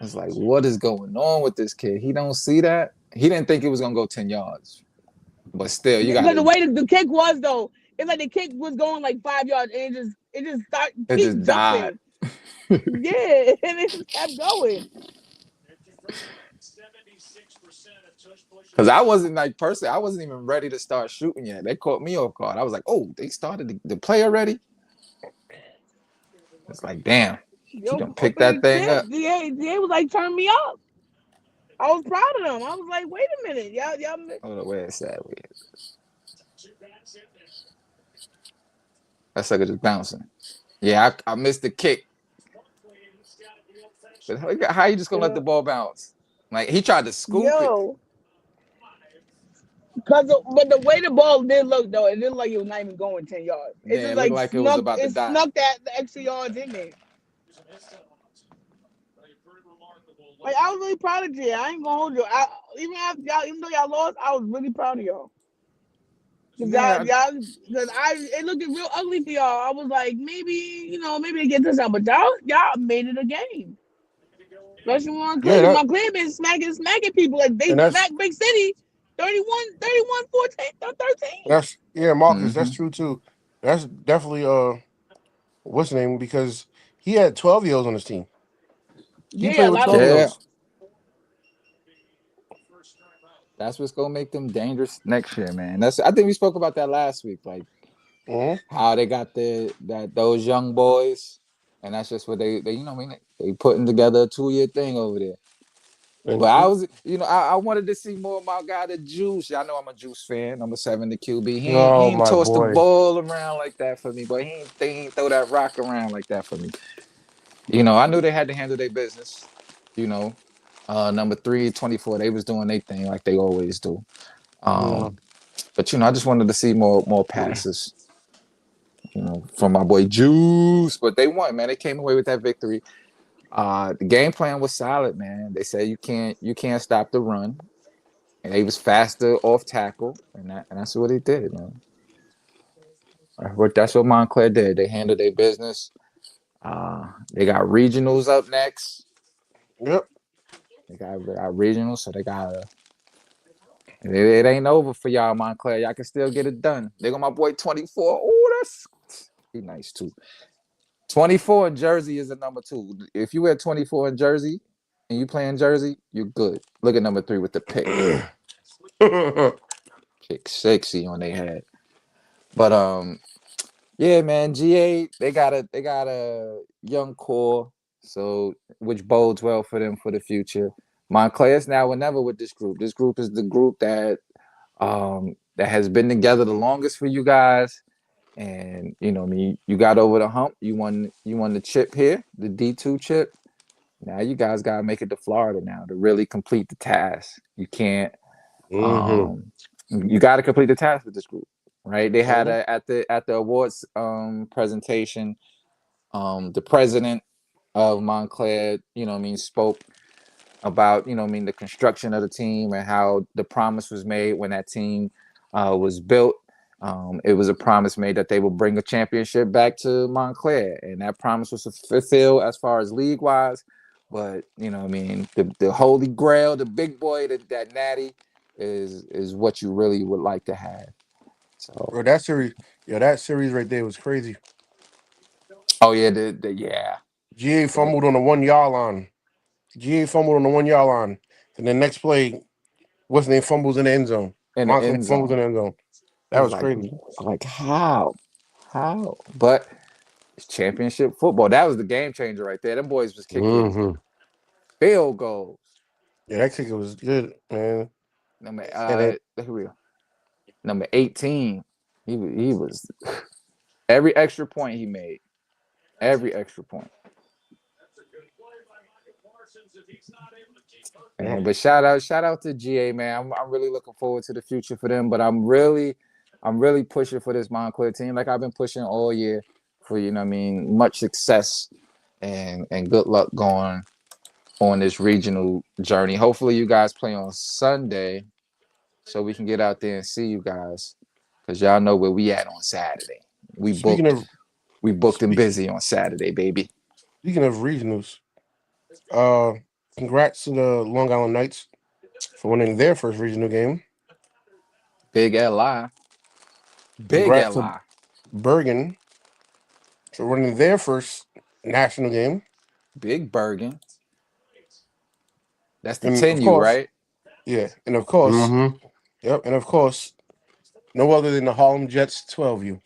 It's like, what is going on with this kid? He don't see that. He didn't think it was gonna go 10 yards. But still, you because the gotta way the kick was though, it's like the kick was going like 5 yards and it just start it keep just died. jumping. Yeah, and it just kept going. Because I wasn't like personally, I wasn't even ready to start shooting yet. They caught me off guard. I was like, oh, they started the play already. It's like, damn, he Yo, done picked that opening thing tip, up. DA was like turn me up. I was proud of them. I was like, wait a minute, y'all. Hold on, where is that? That sucker just bouncing. Yeah, I missed the kick. But how you just gonna let the ball bounce? Like he tried to scoop it. Yo, but the way the ball did look though, it looked like it was not even going 10 yards. It Yeah, just it looked like like it was snuck. about to It die. snuck that the extra yards in there. Like I was really proud of you. I ain't gonna hold you. Even though y'all lost, I was really proud of y'all. Cause Yeah, it looked real ugly for y'all. I was like, maybe maybe they get this out, but y'all made it a game. Especially Yeah, Montclair. Montclair been smacking people like they and that's smacked Big City 31, 14, 13. that's yeah, Marcus. That's mm-hmm. true too. That's definitely what's the name because he had 12 years on his team. He Yeah, played a with lot of 12 them. Yeah. years. That's what's gonna make them dangerous next year, man. I think we spoke about that last week. Like Mhm. how they got those young boys, and that's just what they you know what I mean they putting together a 2-year thing over there. But I was I wanted to see more of my guy the Juice. Y'all know I'm a Juice fan. I'm a 70 QB. He Oh ain't my toss the boy. ball around like that for me, but he ain't throw that rock around like that for me. I knew they had to handle their business. You know, number 324, they was doing their thing like they always do. Yeah. But I just wanted to see more passes. From my boy Juice. But they won, man. They came away with that victory. The game plan was solid, man. They said you can't stop the run, and they was faster off tackle, and that's what they did, man. That's what Montclair did. They handled their business. They got regionals up next. Yep. They got regionals, so it ain't over for y'all, Montclair. Y'all can still get it done. They got my boy 24. Oh, he nice too. 24 in Jersey is a number 2. If you wear 24 in Jersey and you play in Jersey, you're good. Look at number 3 with the pick 60 on their head. But yeah, man, GA they got a young core, so which bodes well for them for the future. Montclair's now or never with this group. This group is the group that has been together the longest for you guys. And you got over the hump. You won the chip here, the D2 chip. Now you guys gotta make it to Florida now to really complete the task. You can't Mm-hmm. you gotta complete the task with this group. Right? They had Mm-hmm. at the awards presentation, the president of Montclair, spoke about the construction of the team and how the promise was made when that team was built. It was a promise made that they will bring a championship back to Montclair, and that promise was fulfilled as far as league wise. But the holy grail, the big boy, that natty is what you really would like to have. So, Bro, that series, that series right there was crazy. oh yeah, yeah, GA fumbled on the 1 yard line. GA fumbled on the 1 yard line. And the next play, what's his name fumbles in the end zone. in the Montclair end fumbles in zone. the end zone. That It's was crazy. like how? But it's championship football. That was the game changer right there. Them boys was kicking Mm-hmm. field goals. Yeah, that kicker was good, man. Number And then here we go. Number 18. He was every extra point he made. Every extra point. yep. But shout out to GA, man. I'm really looking forward to the future for them. But I'm really pushing for this Montclair team, like I've been pushing all year for much success and good luck going on this regional journey. Hopefully, you guys play on Sunday so we can get out there and see you guys, because y'all know where we at on Saturday. We Speaking booked, of we booked and speak, busy on Saturday, baby. speaking of regionals, uh, congrats to the Long Island Knights for winning their first regional game. Big Li, big Congrats to Li, Bergen for winning their first national game. big Bergen. That's the And of 10U, course, right? yeah, and of course, yep, and of course, no other than the Harlem Jets 12U.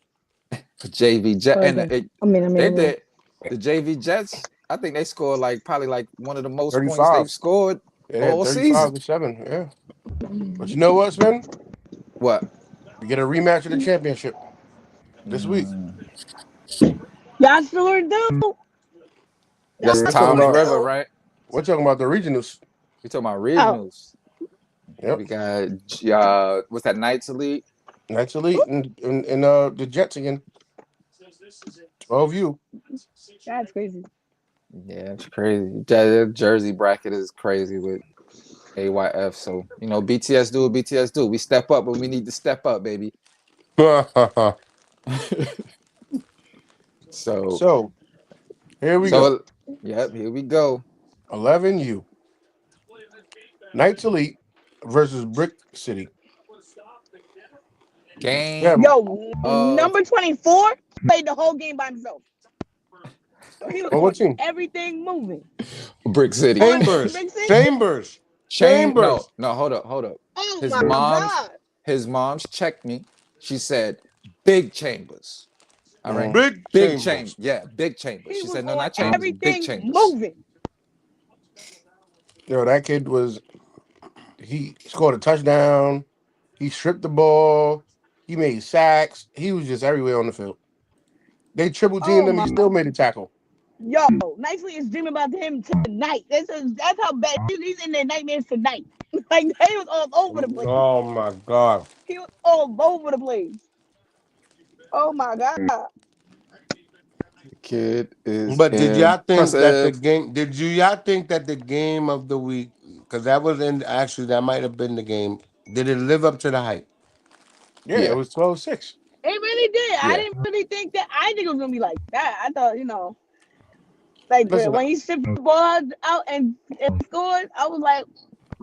For JV Jet, and Bergen. I they mean, did the JV Jets. I think they scored probably one of the most points 35. they've scored They had all 35 season. to 7. Yeah. But you know what, Sven? What? We get a rematch of the championship this week. y'all sure do. That's We're talking Tom's about River, Do. right? we're talking about the regionals. We talking about Oh, regionals. Yep. We got what's that, Knights Elite? Knights Elite and the Jets again. 12U. that's crazy. Yeah, it's crazy. Jersey bracket is crazy with AYF. So BTS do what BTS do. We step up when we need to step up, baby. So So here we go. so yep, here we go. 11U. Knights Elite versus Brick City. Game Them. Yo, of number 24 played the whole game by himself. So he was On what on team? everything moving. Brick City. On Chambers. Big City. Chambers. No, Chambers. no, hold up. Oh His my mom's god. his mom's checked me. She said, Big Chambers. All right. Mhm. Big Big Chambers. Chambers. Yeah, Big Chambers. He She was said, no, on not Chambers, Big everything Chambers. moving. Yo, that kid was he scored a touchdown. He stripped the ball. He made sacks. He was just everywhere on the field. They triple teamed Oh him. my, He still made a tackle. yo, Nicely is dreaming about him tonight. That's how bad he's in their nightmares tonight. Like he was all over the place. Oh my God. He was all over the place. Oh my god. The kid is But did y'all think that the impressive. game? Did you y'all think that the game of the week? Because that was in actually that might have been the game. Did it live up to the hype? Yeah, it Yeah, was 12-6. It really did. I yeah. didn't really think that. I think it was gonna be like that. I thought, like Listen, when he shipped the ball out and scored, I was like,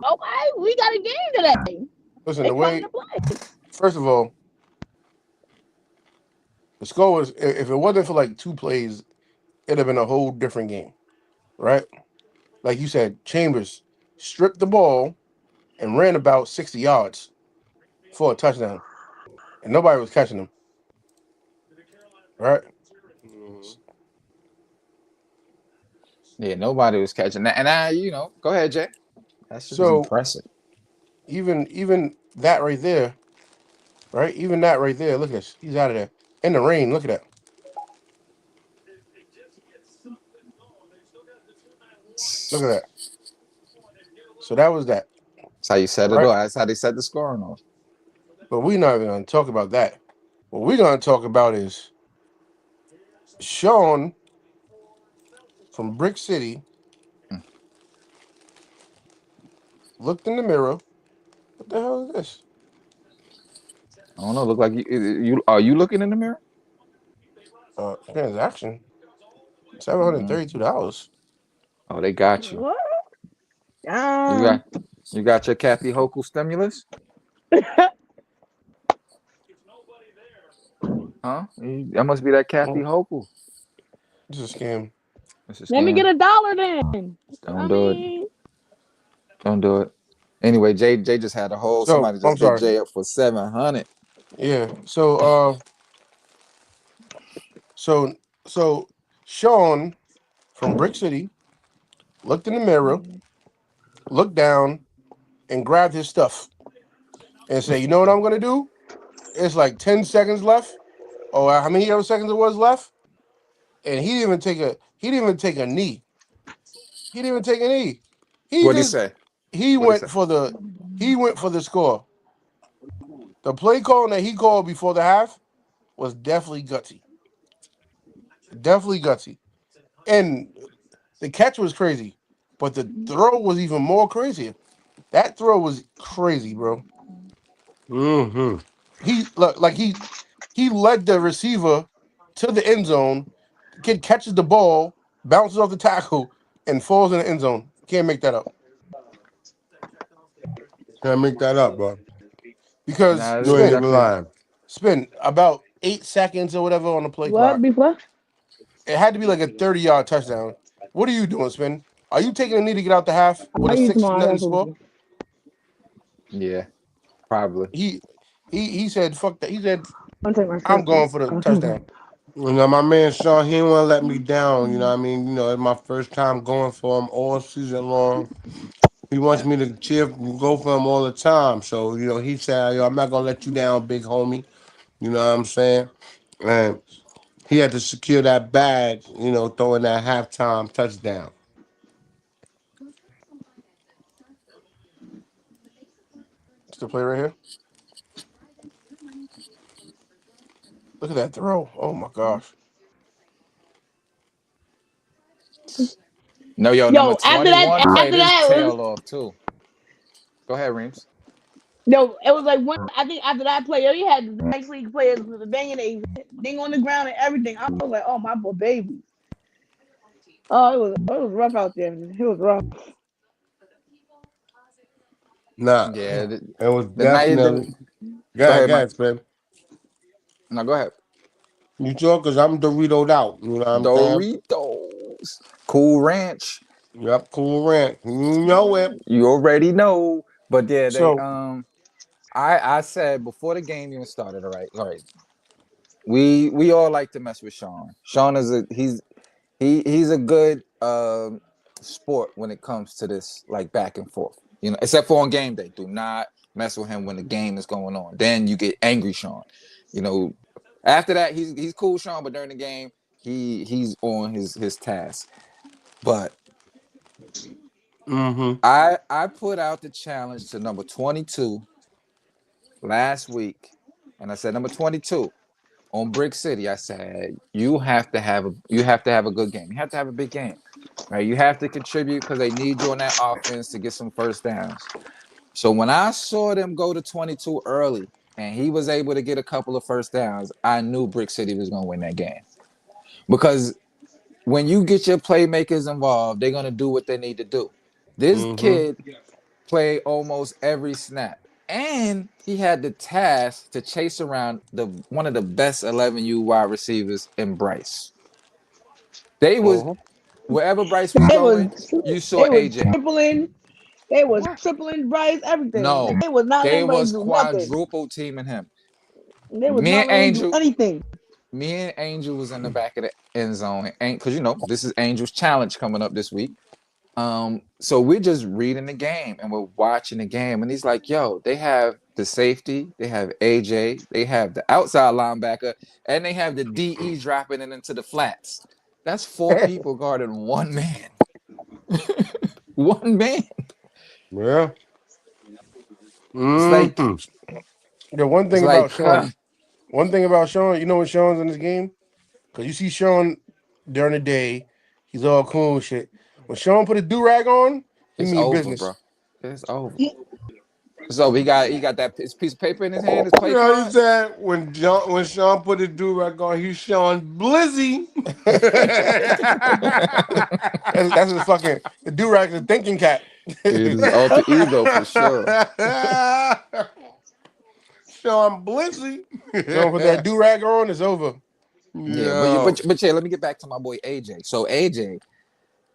okay, we got a game today. listen. They The coming way, to play. first of all, the score was if it wasn't for like two plays, it'd have been a whole different game, right? Like you said, Chambers stripped the ball and ran about 60 yards for a touchdown, and nobody was catching him, right? Yeah, nobody was catching that. And go ahead, Jay. That shit was So impressive. even that right there, right? Even that right there. Look at this. He's out of there in the rain. Look at that. Look at that. So that was that, That's how you set it right? off. That's how they set the scoring off. But we're not even going to talk about that. What we're going to talk about is Sean from Brick City looked in the mirror. What the hell is this? I don't know. Look like you are you looking in the mirror? Transaction $732. Oh, they got you. What? You Um, got you got your Kathy Hochul stimulus? Huh? That must be that Kathy Mm, Hochul. This is a scam. It's a let me get scam. $1 then. Don't I do it. mean, Don't do it. Anyway, Jay just had a whole. So Somebody I'm just hit sorry. Jay up for 700. Yeah. So so Sean from Brick City looked in the mirror, looked down, and grabbed his stuff and said, "You know what I'm gonna do? It's like 10 seconds left. Oh, how many other seconds it was left?" And he didn't even take a knee. He didn't even take a knee. He What'd he just say? he What'd he went say? for the he went for the score. The play call that he called before the half was definitely gutsy. Definitely gutsy. And the catch was crazy, but the throw was even more crazier. That throw was crazy, bro. Mm-hmm. He look like he led the receiver to the end zone. The kid catches the ball, bounces off the tackle, and falls in the end zone. Can't make that up Can't make that up, bro. because Nah, You it's ain't spin even definitely. lying. spend about 8 seconds or whatever on the play what clock. before? It had to be like a 30-yard touchdown. What are you doing, spin? Are you taking a knee to get out the half with I a use six tomorrow. I nothing got food score? too. Yeah, probably. He he said fuck that. He said I'm taking my I'm shirt going first. for the Okay. touchdown. You know, my man Sean, he didn't want to let me down. You know what I mean? You know, it's my first time going for him all season long. He wants me to cheer, go for him all the time. So, you know, he said, yo, I'm not going to let you down, big homie. You know what I'm saying? And he had to secure that bag, you know, throwing that halftime touchdown. It's the play right here. Look at that throw. Oh my gosh. No, yo, number Yo, after that, 21 played after his that, it was tail off too. Go ahead, Reams. no, it was like one. I think after that play, he had the next league players with the banging they ding on the ground and everything. I was like, oh my poor baby. Oh, it was rough out there. It was rough. Nah, Yeah, it was the night. definitely. Go ahead, Mike. Guys, man. No, go ahead. You talk because I'm Doritoed out. You know what I'm saying? Doritos, Cool Ranch. Yep, cool rant. You know it. You already know. But yeah, they So I said before the game even started. All right, all right. We all like to mess with Sean. Sean is he's a good sport when it comes to this, like back and forth. You know, except for on game day. Do not mess with him when the game is going on. Then you get angry Sean. You know, after that he's cool Sean, but during the game he's on his task. But Mm-hmm. I put out the challenge to number 22 last week, and I said number 22 on Brick City. I said you have to have a good game. You have to have a big game, right? You have to contribute because they need you on that offense to get some first downs. So when I saw them go to 22 early, and he was able to get a couple of first downs, I knew Brick City was going to win that game because when you get your playmakers involved, they're going to do what they need to do. This Mm-hmm. kid played almost every snap. And he had the task to chase around the one of the best 11U wide receivers in Bryce. They was Uh-huh. wherever Bryce was They going, was you saw they was AJ. tripling, they was What? tripling Bryce, everything. No, They was not they letting Bryce was do nothing. quadruple teaming him. They was Me not and letting him do Angel, anything. me and Angel was in the back of the end zone, and because you know this is Angel's challenge coming up this week. So we're just reading the game and we're watching the game, and he's like, "Yo, they have the safety, they have AJ, they have the outside linebacker, and they have the DE dropping it into the flats. That's four people guarding one man, one man. Yeah. It's like, Mm-hmm. The it's like, one thing about Sean, you know when Sean's in this game? Because you see Sean during the day, he's all cool and shit. When Sean put a do-rag on, he it's mean over, business. bro. It's over. So he got that piece of paper in his hand, his play You know, he card. said when Sean put the do rag on, he's Sean Blizzy. That's his fucking the do-rag's a thinking cap. It is alter ego for sure. Sean Blizzy. Sean put that do-rag on, it's over. Yeah, but yeah, Yo. but yeah, let me get back to my boy AJ. So AJ,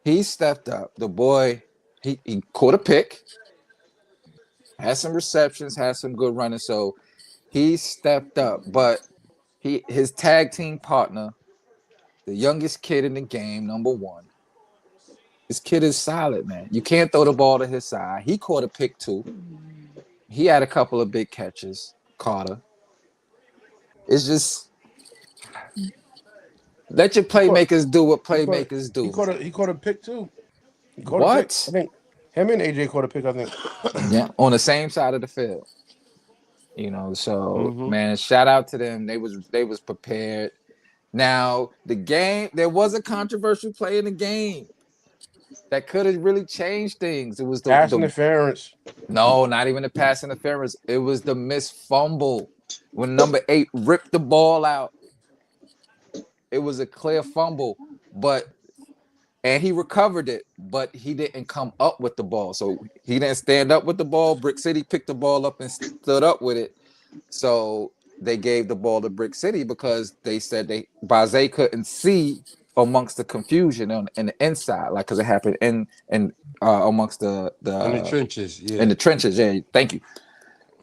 he stepped up. The boy, he caught a pick, had some receptions, had some good running. So he stepped up. But his tag team partner, the youngest kid in the game, number one. This kid is solid, man. You can't throw the ball to his side. He caught a pick too. He had a couple of big catches. Carter. It's just let your He caught playmakers do what he caught playmakers do. he caught a pick too. He caught a pick. I What? think him and AJ caught a pick, I think. Yeah, on the same side of the field. So Mm-hmm. man, shout out to them. They was prepared. Now the game, there was a controversial play in the game that could have really changed things. It was Pass the interference. no, not even the pass interference. It was the missed fumble when number 8 ripped the ball out. It was a clear fumble, but and he recovered it, but he didn't come up with the ball. So he didn't stand up with the ball. Brick City picked the ball up and stood up with it. So they gave the ball to Brick City because they said Baze couldn't see amongst the confusion on in the inside, like because it happened in amongst In the the trenches, in yeah. the trenches. Yeah, thank you.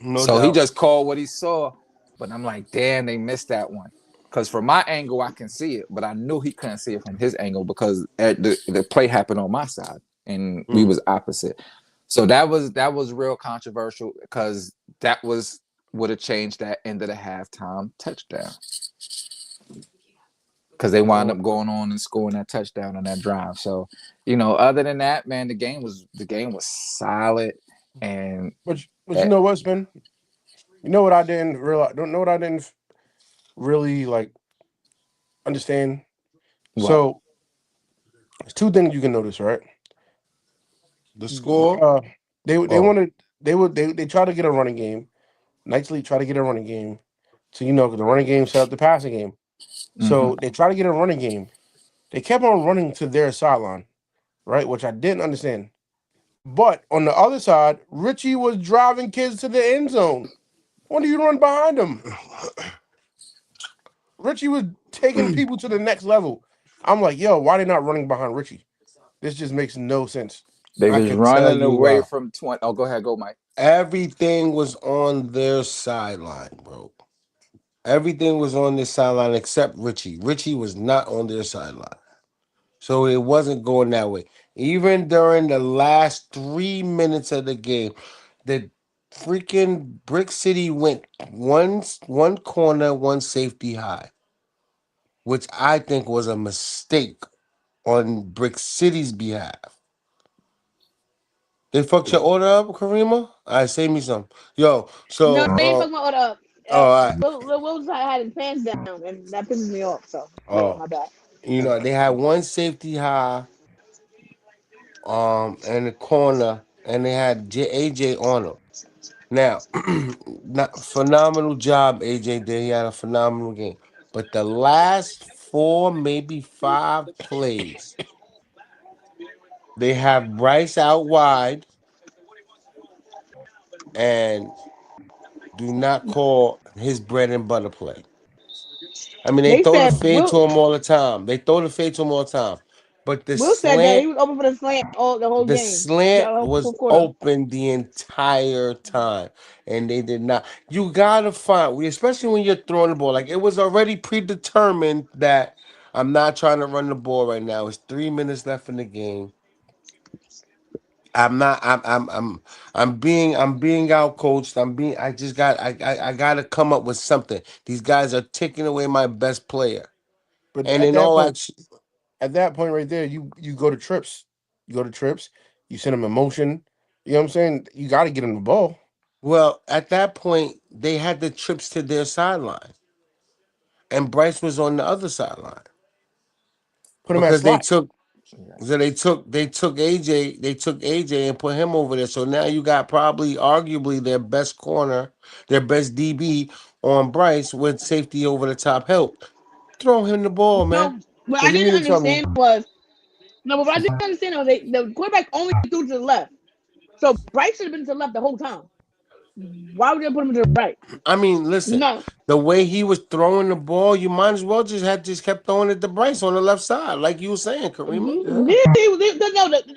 No So he doubt. just called what he saw, but I'm like, damn, they missed that one. Because from my angle, I can see it, but I knew he couldn't see it from his angle because the play happened on my side and we Mm. was opposite. So that was real controversial because that would have changed that end of the halftime touchdown because they wound Uh, up going on and scoring that touchdown on that drive. So, other than that, man, the game was solid and but you eh, know what, Spin? You know what I didn't realize? Don't know what I didn't really like understand. what? So there's two things you can notice, right? The score? Uh, they Oh, wanted they try to get a running game. Nicely try to get a running game. So because the running game set up the passing game. mm-hmm. So they try to get a running game. They kept on running to their sideline, right? Which I didn't understand. But on the other side, Richie was driving kids to the end zone. When do you run behind him? Richie was taking people to the next level. I'm like, yo, why they not running behind Richie? This just makes no sense. They I was could tell running you away why. from 20. Oh, go ahead, go, Mike. Everything was on their sideline, bro. Everything was on their sideline except Richie. Richie was not on their sideline. So it wasn't going that way. Even during the last 3 minutes of the game, the freaking Brick City went one corner, one safety high, which I think was a mistake on Brick City's behalf. They fucked your order up, Karima? All right, save me some. Yo, No, so they ain't fucking my order up. all right. Lil Will had his pants down, and that pisses me off. So yeah, Oh, my bad. they had one safety high, in the corner, and they had AJ on them. Now, not phenomenal job AJ did. He had a phenomenal game. But the last four, maybe five plays, they have Bryce out wide and do not call his bread and butter play. I mean, they They throw the said fade to him all the time. They throw the fade to him all the time. But Will said that he was open for the slant all the whole the game, the slant whole was fourth quarter. open the entire time, and they did not. You gotta find, especially when you're throwing the ball. Like it was already predetermined that I'm not trying to run the ball right now. It's 3 minutes left in the game. I'm not. I'm being out coached. I just got. I got to come up with something. These guys are taking away my best player. But And in all actually, at that point right there, you go to trips. You go to trips. You send them in motion. You know what I'm saying? You got to get them the ball. well, at that point, they had the trips to their sideline, and Bryce was on the other sideline Put them at because they slot. took. So they took AJ and put him over there. So now you got probably arguably their best corner, their best DB on Bryce with safety over the top help. Throw him the ball, man. No, what So I you mean didn't to tell me? understand was no, but what I didn't understand was the quarterback only threw to the left. So Bryce should have been to the left the whole time. Why would they put him to the right? I mean, listen, No. the way he was throwing the ball, you might as well just kept throwing it to Bryce on the left side, like you were saying, Karima. Yeah.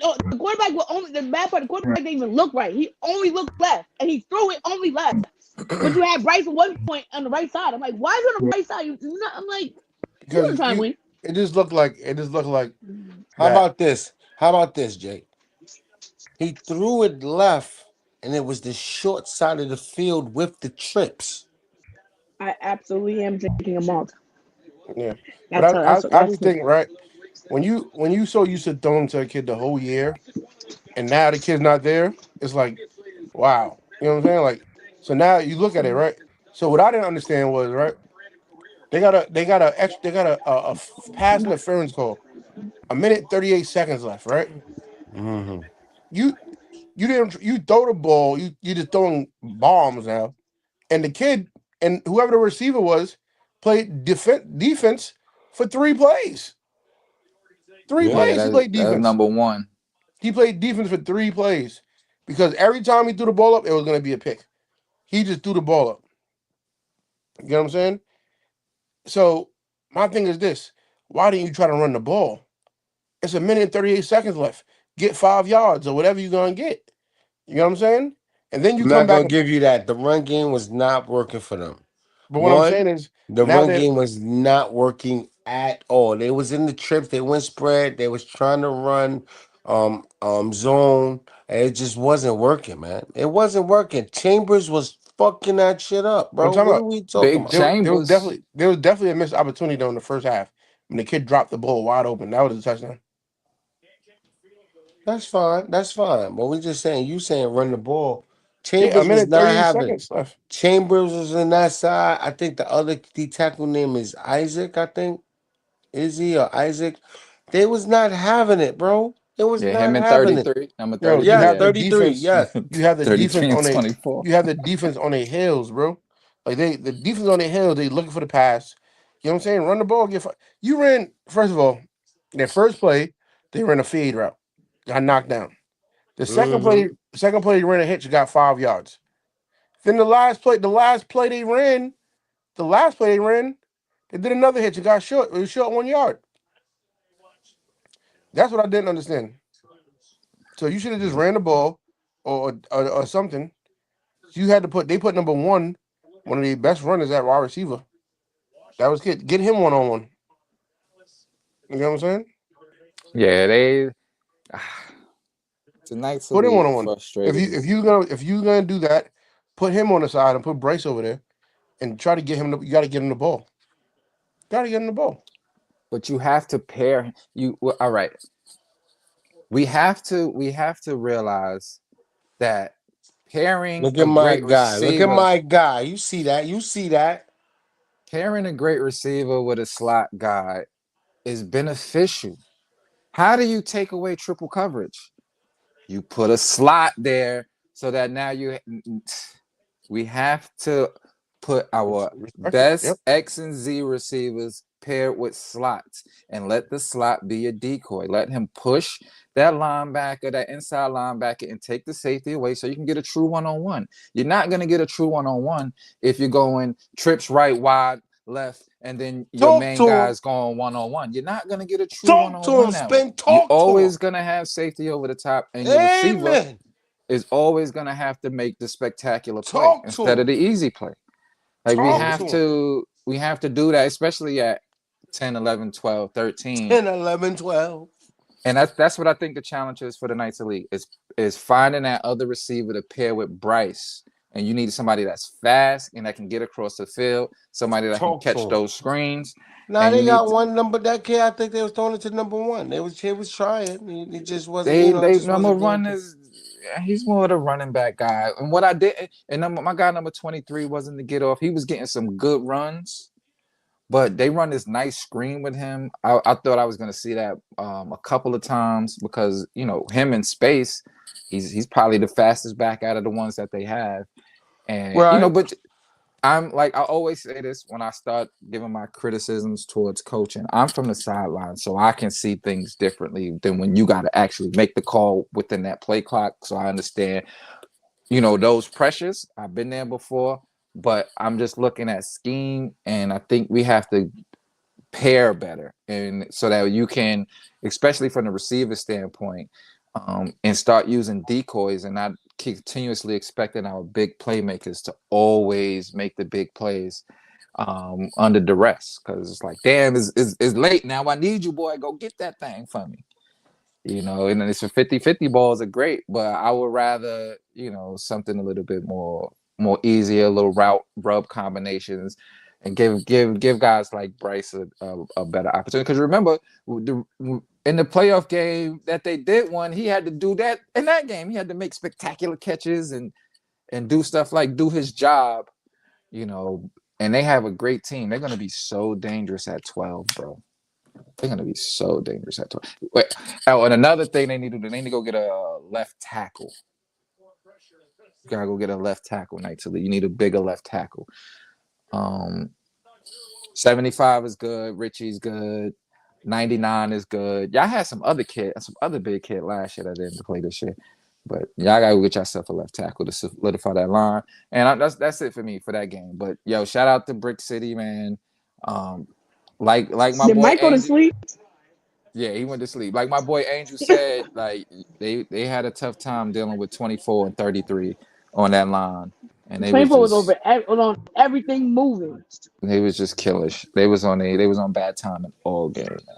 No, the quarterback will only the bad part. The quarterback didn't even look right. He only looked left, and he threw it only left. But you had Bryce at one point on the right side. I'm like, why is he on the right side? I'm like, you weren't Because trying to win. it just looked like How that. about this? How about this, Jake? He threw it left, and it was the short side of the field with the trips. I absolutely am taking a mark. Yeah. But That's I be that's thinking, right, when you so used to throwing to a kid the whole year, and now the kid's not there, it's like, wow. You know what I'm saying? Like, so now you look at it, right? So what I didn't understand was, right, they got a pass interference call. A minute 38 seconds left, right? Hmm. You you throw the ball, you just throwing bombs now. And the kid and whoever the receiver was played defense for 3 plays. Three Yeah. Yeah, plays he played that's defense. number one. He played defense for 3 plays because every time he threw the ball up, it was going to be a pick. He just threw the ball up. You know what I'm saying? So my thing is this: why didn't you try to run the ball? It's a minute and 38 seconds left. Get 5 yards or whatever you're gonna get. You know what I'm saying? And then you I'm come not back gonna and give you that. The run game was not working for them. but what I'm One, saying is the now run that game was not working at all. They was in the trips. They went spread. They was trying to run zone, and it just wasn't working, man. It wasn't working. Chambers was fucking that shit up, what I'm bro. talking What are about, we talking Big about? Chambers. there was definitely a missed opportunity though in the first half when the kid dropped the ball wide open. That was a touchdown. That's fine. That's fine. But we just saying, you saying run the ball. Yeah, a Chambers was minute not 38 having. seconds left. Chambers was in that side. I think the other D tackle name is Isaac. I think Izzy or Isaac. They was not having it, bro. They was Yeah, not him and having it. 33. Number Yo, you 33. Yes, have Yeah. the 33. defense. Yes. You have the defense 33 and on a 24. you have the defense on their heels, bro. Like the defense on their heels, they looking for the pass. You know what I'm saying? Run the ball, you ran first of all, their first play, they ran a fade route. Got knocked down. The Mm-hmm. second play they ran a hitch, got 5 yards. Then the last play they ran, they did another hitch, it got short. It was short 1 yard. That's what I didn't understand. So you should have just ran the ball or something. You had to put they put number one of the best runners at wide receiver. That was good. Get him one on one. You know what I'm saying? Yeah, they tonight's Put him one elite on one. If frustrated you me. if you gonna do that, put him on the side and put Bryce over there and try to get him. You got to get him the ball. Got to get him the ball. But you have to pair you well, all right. We have to realize that pairing Look at a my great guy. Look at receiver, my guy. You see that? You see that? pairing a great receiver with a slot guy is beneficial. How do you take away triple coverage? You put a slot there so that now we have to put our Respect it. best Yep. X and Z receivers paired with slots and let the slot be a decoy. Let him push that linebacker, that inside linebacker, and take the safety away so you can get a true one-on-one. You're not going to get a true one-on-one if you're going trips right, wide, left, and then your Talk main to guy him. is going one-on-one. You're not going to get a true Talk to him, one-on-one that way. Spin. You Talk to him. always going to have safety over the top, and your receiver Amen. is always going to have to make the spectacular play Talk to instead of him. the easy play. Like we Talk have to him. to we have to do that, especially at 10, 11, 12, 13. 10, 11, 12. And that's what I think the challenge is for the Knights Elite is finding that other receiver to pair with Bryce. And you need somebody that's fast and that can get across the field, somebody that can Talk to catch him. those screens. Now And you they need got one number. That kid, I think they was throwing it to number one. He was trying. He just wasn't. they Just number wasn't doing one it. is he's more of the running back guy. And what I did and my guy number 23 wasn't to get off. He was getting some good runs. But they run this nice screen with him. I thought I was going to see that a couple of times because him in space, he's probably the fastest back out of the ones that they have. And Right. but I'm like I always say this when I start giving my criticisms towards coaching. I'm from the sideline, so I can see things differently than when you got to actually make the call within that play clock. So I understand, those pressures. I've been there before, but I'm just looking at scheme, and I think we have to pair better and so that you can, especially from the receiver standpoint, and start using decoys and not continuously expecting our big playmakers to always make the big plays under duress, because it's like, damn, it's late now, I need you, boy, go get that thing for me. And then it's a 50-50 balls are great, but I would rather, something a little bit more easier, little route rub combinations, and give guys like Bryce a better opportunity. Because remember, in the playoff game that they did one, he had to do that in that game. He had to make spectacular catches and do stuff like do his job, you know. And they have a great team. They're gonna be so dangerous at 12, bro. They're gonna be so dangerous at 12. Wait, oh, and another thing they need to go get a left tackle. You gotta go get a left tackle, Knights Elite. You need a bigger left tackle. Um, 75 is good. Richie's good. 99 is good. Y'all had some other big kid last year that didn't play this year. But y'all gotta get yourself a left tackle to solidify that line. And that's it for me for that game. But yo, shout out to Brick City, man. Um, like my Did boy Mike go to Angel. sleep? Yeah, he went to sleep. Like my boy Angel said, like they had a tough time dealing with 24 and 33 on that line. And they was 24 was just over was on everything moving. killish. They was on bad timing all game, man.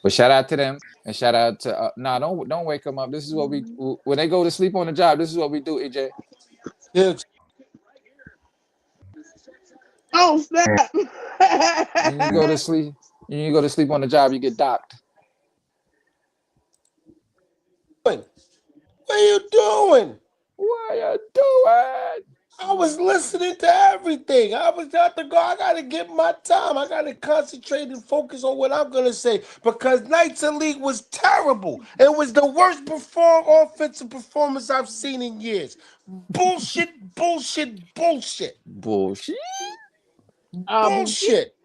But shout out to them and shout out to don't wake them up. This is what we when they go to sleep on the job. This is what we do, EJ. Yeah, Oh snap! When you go to sleep, on the job, you get docked. what are you doing? What you doing? I was listening to everything. I was out to go. I gotta get my time. I gotta concentrate and focus on what I'm gonna say because Knights Elite was terrible. It was the worst offensive performance I've seen in years. Bullshit, bullshit, bullshit, Bullshit. Bullshit. bullshit.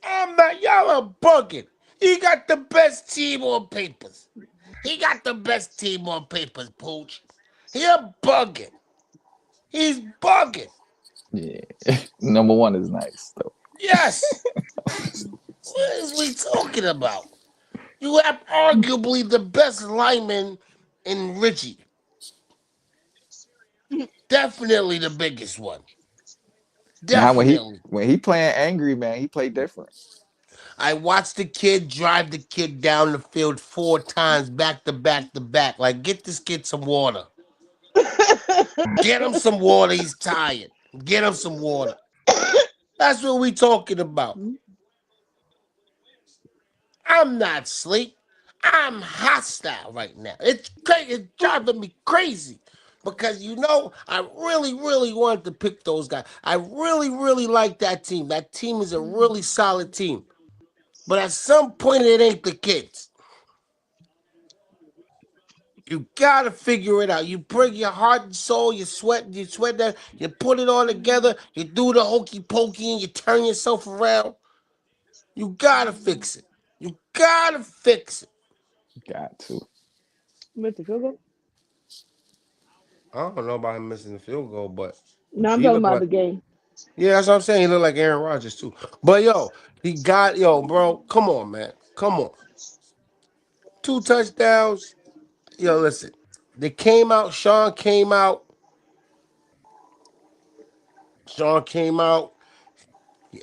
I'm not. Y'all are bugging. He got the best team on papers. He got the best team on papers, Pooch. You're bugging. He's bugging. Yeah. Number one is nice though. Yes. What is we talking about? You have arguably the best lineman in Richie. Definitely the biggest one. Now Definitely. when he playing angry, man, he play different. I watched the kid drive the kid down the field 4 times back to back to back. Like, get this kid some water. Get him some water. He's tired. Get him some water. That's what we talking about. I'm not sleep. I'm hostile right now. It's crazy. It's driving me crazy because I really, really wanted to pick those guys. I really, really like that team. That team is a really solid team. But at some point, it ain't the kids. You gotta figure it out. You bring your heart and soul, you sweat that, you put it all together, you do the hokey pokey, and you turn yourself around. You gotta fix it. You gotta fix it. Got to. Mr. Field. I don't know about him missing the field goal, but No, I'm he talking looked about like the game. yeah, that's what I'm saying. He looked like Aaron Rodgers too. But yo, bro, come on, man, come on, 2 touchdowns. Yo, listen, they came out. Sean came out,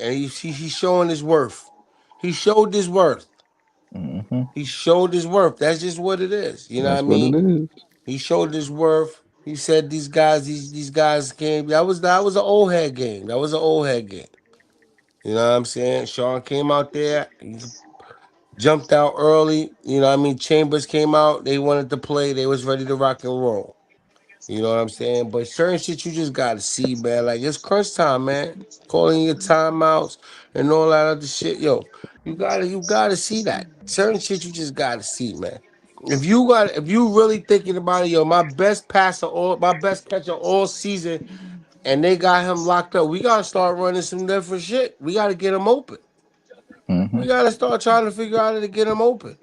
and he's showing his worth. He showed his worth. Hmm. He showed his worth. That's just what it is. You know what I That's what it mean? is. He showed his worth. He said these guys came. That was an old head game. That was an old head game. You know what I'm saying? Sean came out there. He jumped out early. You know what I mean? Chambers came out. They wanted to play. They was ready to rock and roll. You know what I'm saying? But certain shit you just gotta see, man. Like it's crunch time, man. Calling your timeouts and all that other shit. Yo, you gotta see that. Certain shit you just gotta see, man. If you really thinking about it, yo, my best catcher all season, and they got him locked up. We gotta start running some different shit. We gotta get him open. Hmm. We gotta start trying to figure out how to get him open.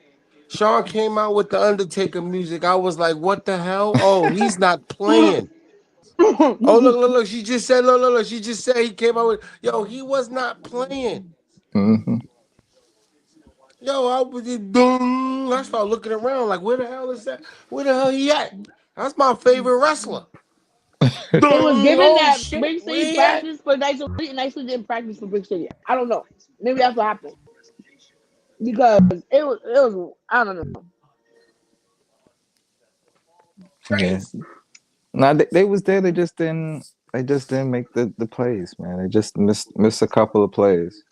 Sean came out with the Undertaker music. I was like, what the hell? Oh, he's not playing. Oh, look, look, look. She just said, look, look, look. She just said he came out with, yo, he was not playing. Hmm. Yo, I was just, boom. I started looking around like, where the hell is that? Where the hell he at? That's my favorite wrestler. They was Boom. given Oh, that shit. Big Where City he at? practice for Nice Elite and Nice Elite didn't practice for Big City. I don't know. Maybe that's what happened because it was I don't know. Yeah. Now they was there. They just didn't make the plays, man. They just missed a couple of plays.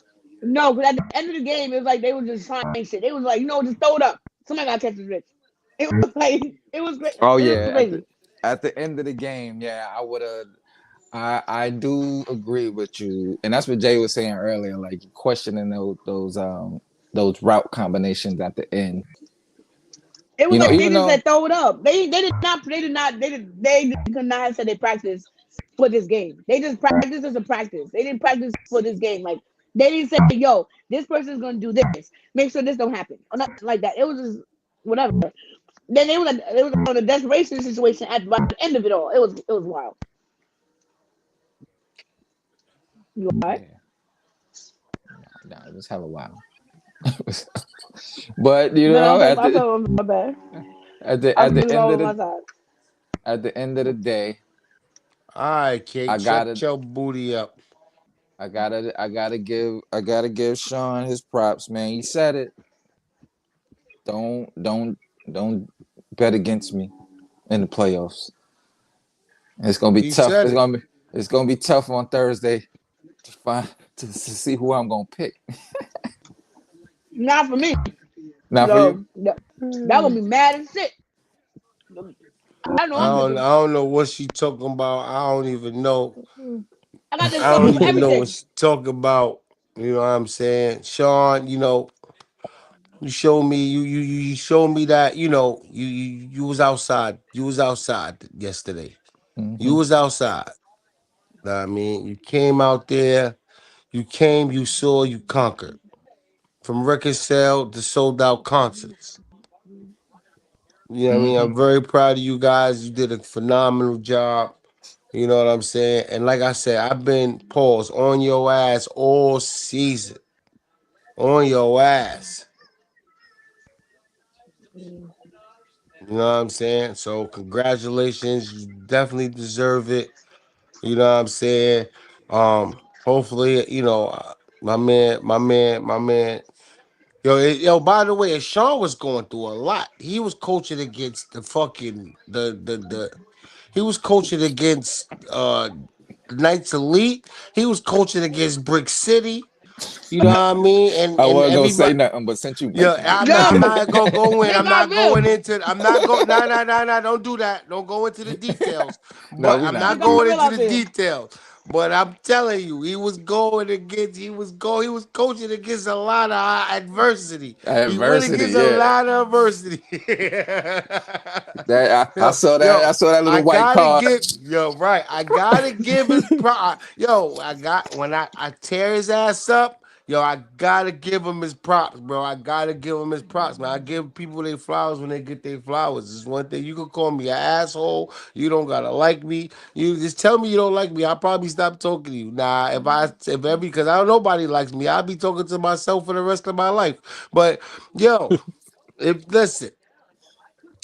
No, because at the end of the game, it was like they were just trying shit. They was like, just throw it up. Somebody got to catch this bitch. It was like it was great. Oh It was yeah, crazy. at the end of the game, yeah, I would have. I do agree with you, and that's what Jay was saying earlier, like questioning those route combinations at the end. It was You know, like they even just though said throw it up. They could not have said they practiced for this game. They just practiced as a practice. They didn't practice for this game. Like they didn't say, yo, this person's gonna do this. Make sure this don't happen. Or nothing like that. It was just whatever. Then they was on a desperation situation at by the end of it all. It was wild. You all right? yeah, no, it was hella wild. But you No, know, I thought it was my bad. I at was the just end all of on my the side. day, All right, Kate, I shut gotta your booty up. I gotta give Sean his props, man. He said it. Don't don't don't bet against me in the playoffs. It's gonna be He tough. said it. It's gonna be tough on Thursday to find to see who I'm gonna pick. Not for me. Not for you. So that gonna be mad as shit. I know I I'm don't, picking. I don't know what she talking about. I don't even know. I got this I fucked don't for even know what everything. she talking about. You know what I'm saying? Sean, you showed me you showed me that, you was outside. You was outside yesterday. You Hmm. was outside. Know what I mean, you came out there, you came, you saw, you conquered. From record sale to sold out concerts. You know what I mean? Hmm. I'm very proud of you guys. You did a phenomenal job. You know what I'm saying? And like I said, I've been paused on your ass all season. On your ass. You know what I'm saying? So congratulations. You definitely deserve it. You know what I'm saying? Hopefully, my man. Yo. By the way, Sean was going through a lot. He was coaching against the fucking the. He was coaching against Knights Elite. He was coaching against Brick City. You know what I mean? And I and wasn't gonna say everybody. nothing, but since you Yeah, mentioned it, I'm Yo, not gonna go in. they I'm got not real. going into. I'm not going. No, no, no, no. Don't do that. Don't go into the details. no, But we I'm They not. not got going real into out the there. details. But I'm telling you, he was going against. He was go. He was coaching against a lot of adversity. He went Adversity, against a yeah. lot of adversity. That I yo, saw that. I yo, saw that I little white gotta card. give. Yo, right. I gotta give his pro. Yo, I got when I tear his ass up. Yo, I gotta give him his props, bro. I gotta give him his props, man. I give people their flowers when they get their flowers. It's one thing. You can call me an asshole. You don't gotta like me. You just tell me you don't like me. I'll probably stop talking to you. Nah, if every because I don't nobody likes me, I'll be talking to myself for the rest of my life. But yo, if listen,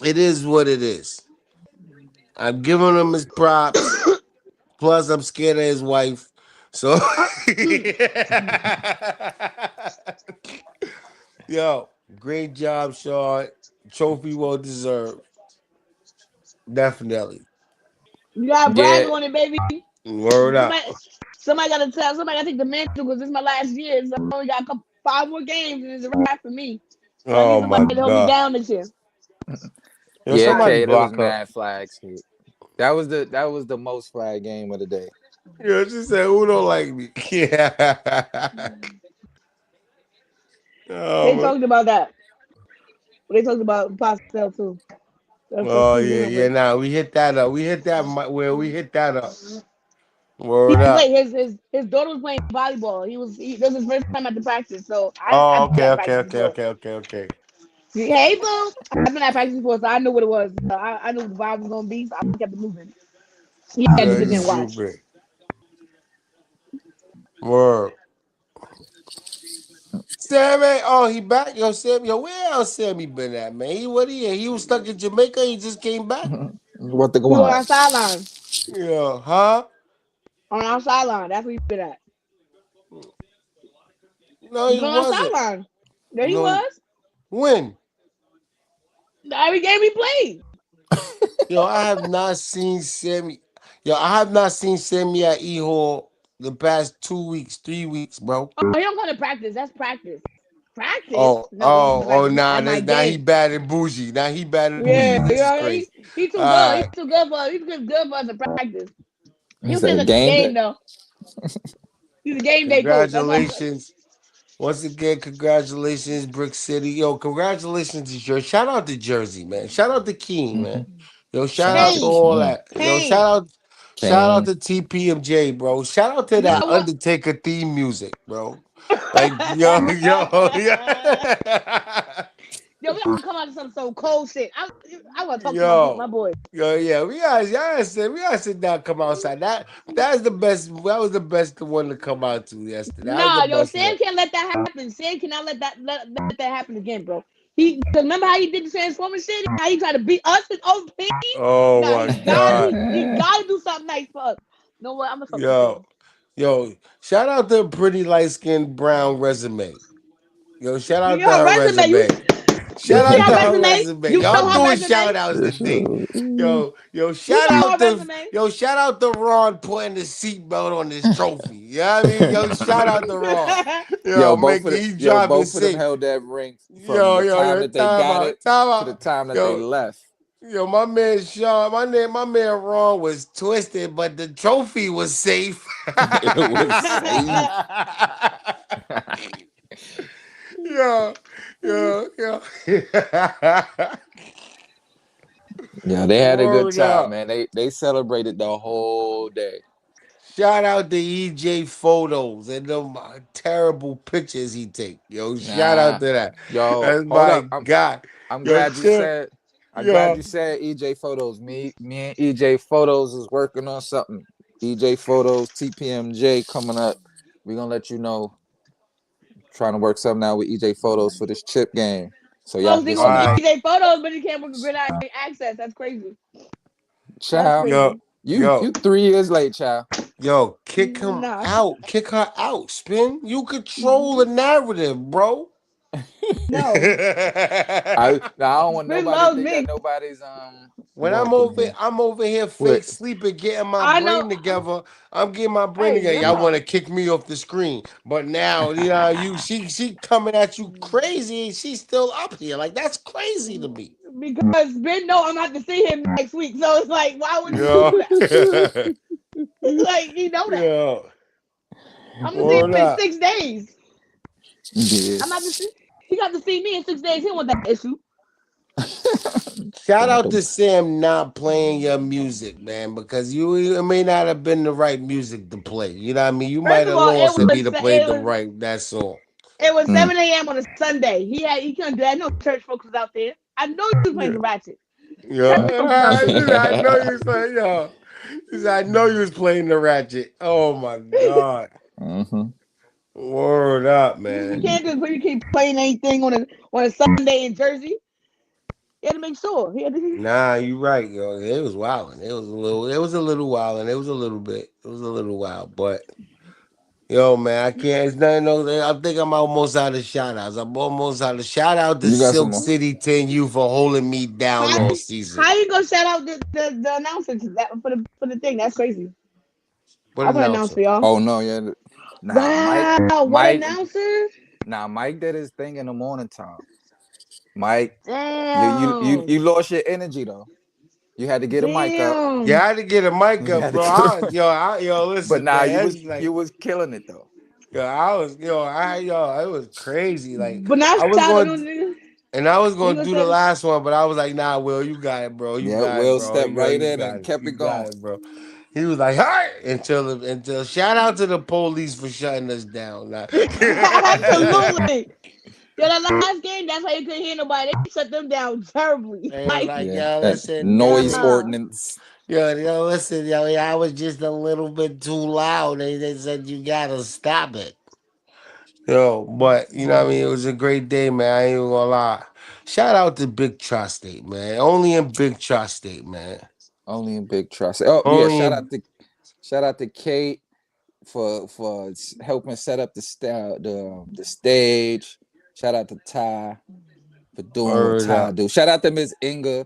it is what it is. I'm giving him his props. Plus, I'm scared of his wife. So, yo, great job, Sean. Trophy well deserved. Definitely. You gotta brag Yeah, on it, baby. Word up. Somebody, somebody gotta take the mantle because this is my last year. So I only got a couple, 5 more games and it's a wrap for me. So I need Oh somebody my to hold me God. down this year. Yo, yeah, somebody K. There was block her. mad flags hit. That was the most flag game of the day. Yo, she said, who don't like me? Yeah. They Oh, talked about that. They talked about Pastel too. That's oh Steve yeah, yeah. Wilmer. Now we hit that up. We hit that where we hit that up. He Word played up. his daughter was playing volleyball. This was his first time at the practice, so Oh, I've been okay, at okay, practice okay, before. okay, okay, okay. Hey boo, I've been at practice before, so I knew what it was. I knew what the vibe was gonna be, so I kept it moving. He had to Yeah, sit you there and watch. stupid. Word. Sammy, oh, he back? Yo, Sammy, yo, where else Sammy been at, man? He was stuck in Jamaica. He just came back. What the He was on guan? our sideline. Yeah, huh? On our sideline. That's where he been at. No, He he was on our wasn't. sideline. There he No, was. when? Every game he played. Yo, I have not seen Sammy. Yo, I have not seen Sammy at E Hall the past 2 weeks, 3 weeks, bro. Oh, he don't come to practice. That's practice. Practice? Oh, No, he's oh, like oh, nah, at my now he game. bad and bougie. Now he bad and bougie. Yeah, This is crazy. he All too good. He's right. too good for us to practice. He He'll send said us to the game game day. though. He's a game day coach. That's all. Congratulations. Once again, congratulations, Brick City. Yo, congratulations to Jersey. Shout out to Jersey, man. Shout out to King, man. Hmm. Yo, shout Shout out out to to Kane, all King. that. Yo, Kane. shout out Kane. to TPMJ, bro. Shout out to You that know what? Undertaker theme music, bro. Like, yo, yeah. Yo, we gotta come out to some cold shit. I want to talk to my Yo, boys. yeah. We gotta sit down, come outside. That's the best. That was the best one to come out to yesterday. That was the Nah, yo, best Sam one. can't let that happen. Sam cannot let that happen again, bro. He cause remember how he did the Transformers shit? How he tried to beat us his own team? Oh Nah, my god. he gotta do something nice for us. You know what? I'm gonna talk to Yo, Sam. yo, shout out to a pretty light skinned brown resume. Yo, shout out to Your her resume, resume. you Shout see out Yeah, her to her resume? resume. You Yo, I'm know her doing resume? shout outs today. Yo, You shout know out her to resume? shout out to Ron putting the seatbelt on this trophy. You know what I mean? Yo, shout out to Ron. yo, Yo, both of making the he yo, driving both of them safe. held that ring from Yo, the yo, time yo, that they got it time to the out. time that they Yo, left. yo, my man Sean, my man Ron was twisted, but the trophy was safe. It was safe. yo, yo. Yeah, they had a good Word time, up. man. They celebrated the whole day. Shout out to EJ photos and them terrible pictures he take. Yo, shout out Nah, to that. yo, That's hold my up. God. I'm Yo, glad you chill. said. I'm glad Yo. you said EJ Photos. Me and EJ Photos is working on something. EJ Photos, TPMJ coming up. We're gonna let you know. Trying to work something out with EJ Photos for this chip game. So y'all Oh, so can you All want see. to right. EJ photos, but you can't work with Gridiron Access. That's crazy. That's Child, Yo, crazy. you yo. 3 years late, child. Yo, kick him Nah, out. Kick her out, Spin. You control the narrative, bro. no. I don't want Spin nobody to loves think me. that nobody's When going through him. I'm over here What? fake sleeping, getting my I know. brain together. I'm getting my brain Hey, together. Y'all want no. to kick me off the screen, but now she coming at you crazy. And she's still up here. Like that's crazy to me. Because Ben know I'm not to see him next week. So it's like, why would you Yeah, do that? It's like, you know that. yeah. I'm gonna see Word him in up. 6 days. Yeah. I'm not to see. He got to see me in 6 days. He don't want that issue. Shout Like out to Sam not playing your music, man, because it may not have been the right music to play. You know what I mean? You First might of have all, lost if he'd have played the right that song. it was mm. 7 a.m. on a Sunday. He couldn't do that. No church folks was out there. I know you was playing Yeah, the ratchet. Church folks was out yeah. there. I know you was playing, yo. I know you was playing the ratchet. Oh my god. hmm Word up, You man. can't just you keep playing anything on a Sunday in Jersey. He had to make sure. He had to, Nah, you right, yo. It was wilding. It was a little wild, and it was a little bit. It was a little wild, but yo, man, I can't. It's nothing. No, I think I'm almost out of shout outs. I'm almost out of shout out to You got some Silk more? City 10U for holding me down how all season. how you gonna shout out the announcers that for the thing? That's crazy. What I want to announce announcer? for y'all. Oh no, yeah. Nah, Wow, what announcers? Mike did his thing in the morning time. Mike, you Damn, lost your energy though. You had to get a mic up. Yeah, damn. I had to get a mic You up, had to bro. get a mic. But Listen, nah, man. It's like, you was killing it though. it was crazy. Like, But now I was shout out going, to nigga. and I was You going to gonna do the say last one, but I was like, nah, Will, you got it, bro. You Yeah, got it, Will bro. stepped Yo, right you in got and it. kept You it got going. it, bro. He was like, hi, until shout out to the police for shutting us down. Nah. absolutely. Yeah, the last game, that's why you couldn't hear nobody. They shut them down terribly. They was Like, like, Yeah, yo, that listen, noise nah. ordinance. listen, I was just a little bit too loud. They said you gotta stop it. Yo, but you know what I mean? It was a great day, man. I ain't even gonna lie. Shout out to Big Tri-State, man. Only in Big Tri-State, man. Only in big trust. Oh yeah, Only in shout out to Kate for helping set up the stage. Shout out to Ty for doing what Word Ty up. do. Shout out to Miss Inga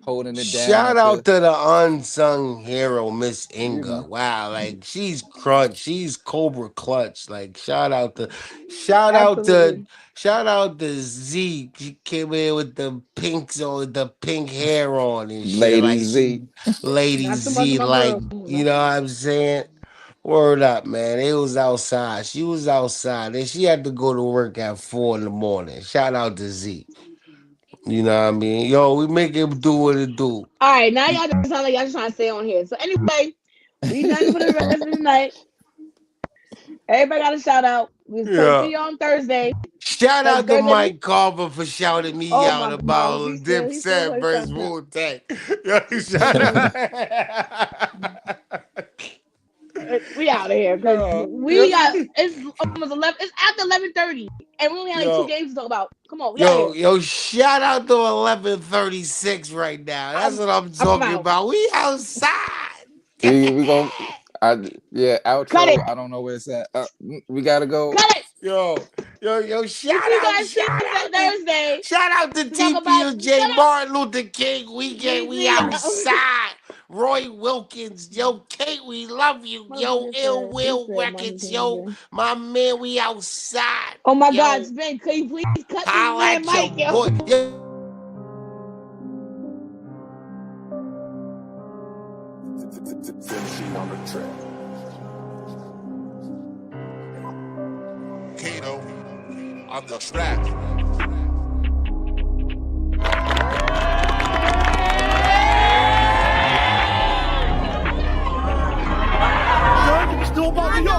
holding it down Shout at out the to the unsung hero, Miss you Inga. know Wow, like she's crunch, she's Cobra Clutch. Like shout out to Absolutely. shout out to Z. She came in with the pinks on, the pink hair on and shit. Lady Like Z. she, Lady Not too much of Z. my Like girl. you know what I'm saying. Word up, man. It was outside. She was outside, and she had to go to work at 4 in the morning. Shout out to Z. You know what I mean? Yo, we make it do what it do. All right, now y'all just sound like y'all just trying to stay on here. So anyway, we done for the rest of the night. Everybody got a shout out. We'll talk to Yeah. you on Thursday. Shout Because out to Thursday, Mike Carver for shouting me oh out my gosh, about he still Dipset like versus shouting out. Wu Tang. Yo, shout out. We out of here because yo, we yo, got it's almost 11. It's after 11:30, and we only had like two yo, games to talk about. Come on, we out of here. shout out to 11:36 right now. That's I'm what I'm I'm talking out. about. We outside. We gonna yeah, Cut outro. it. I don't know where it's at. We gotta go. Cut it. Shout We'll see you out, guys Thursday shout out to to talk about. TPUJ, Shut up. Martin Luther King weekend. We We see y'all. outside. Roy Wilkins, yo, Kate, we love you. Yo, Motherfucker Ill said he Will said Martin Records, King yo, again. my man, we outside. Oh my God, Yo, Sven, could you please cut this holla man at your Mike, yo? boy. Yo, Kato on the track. Still about the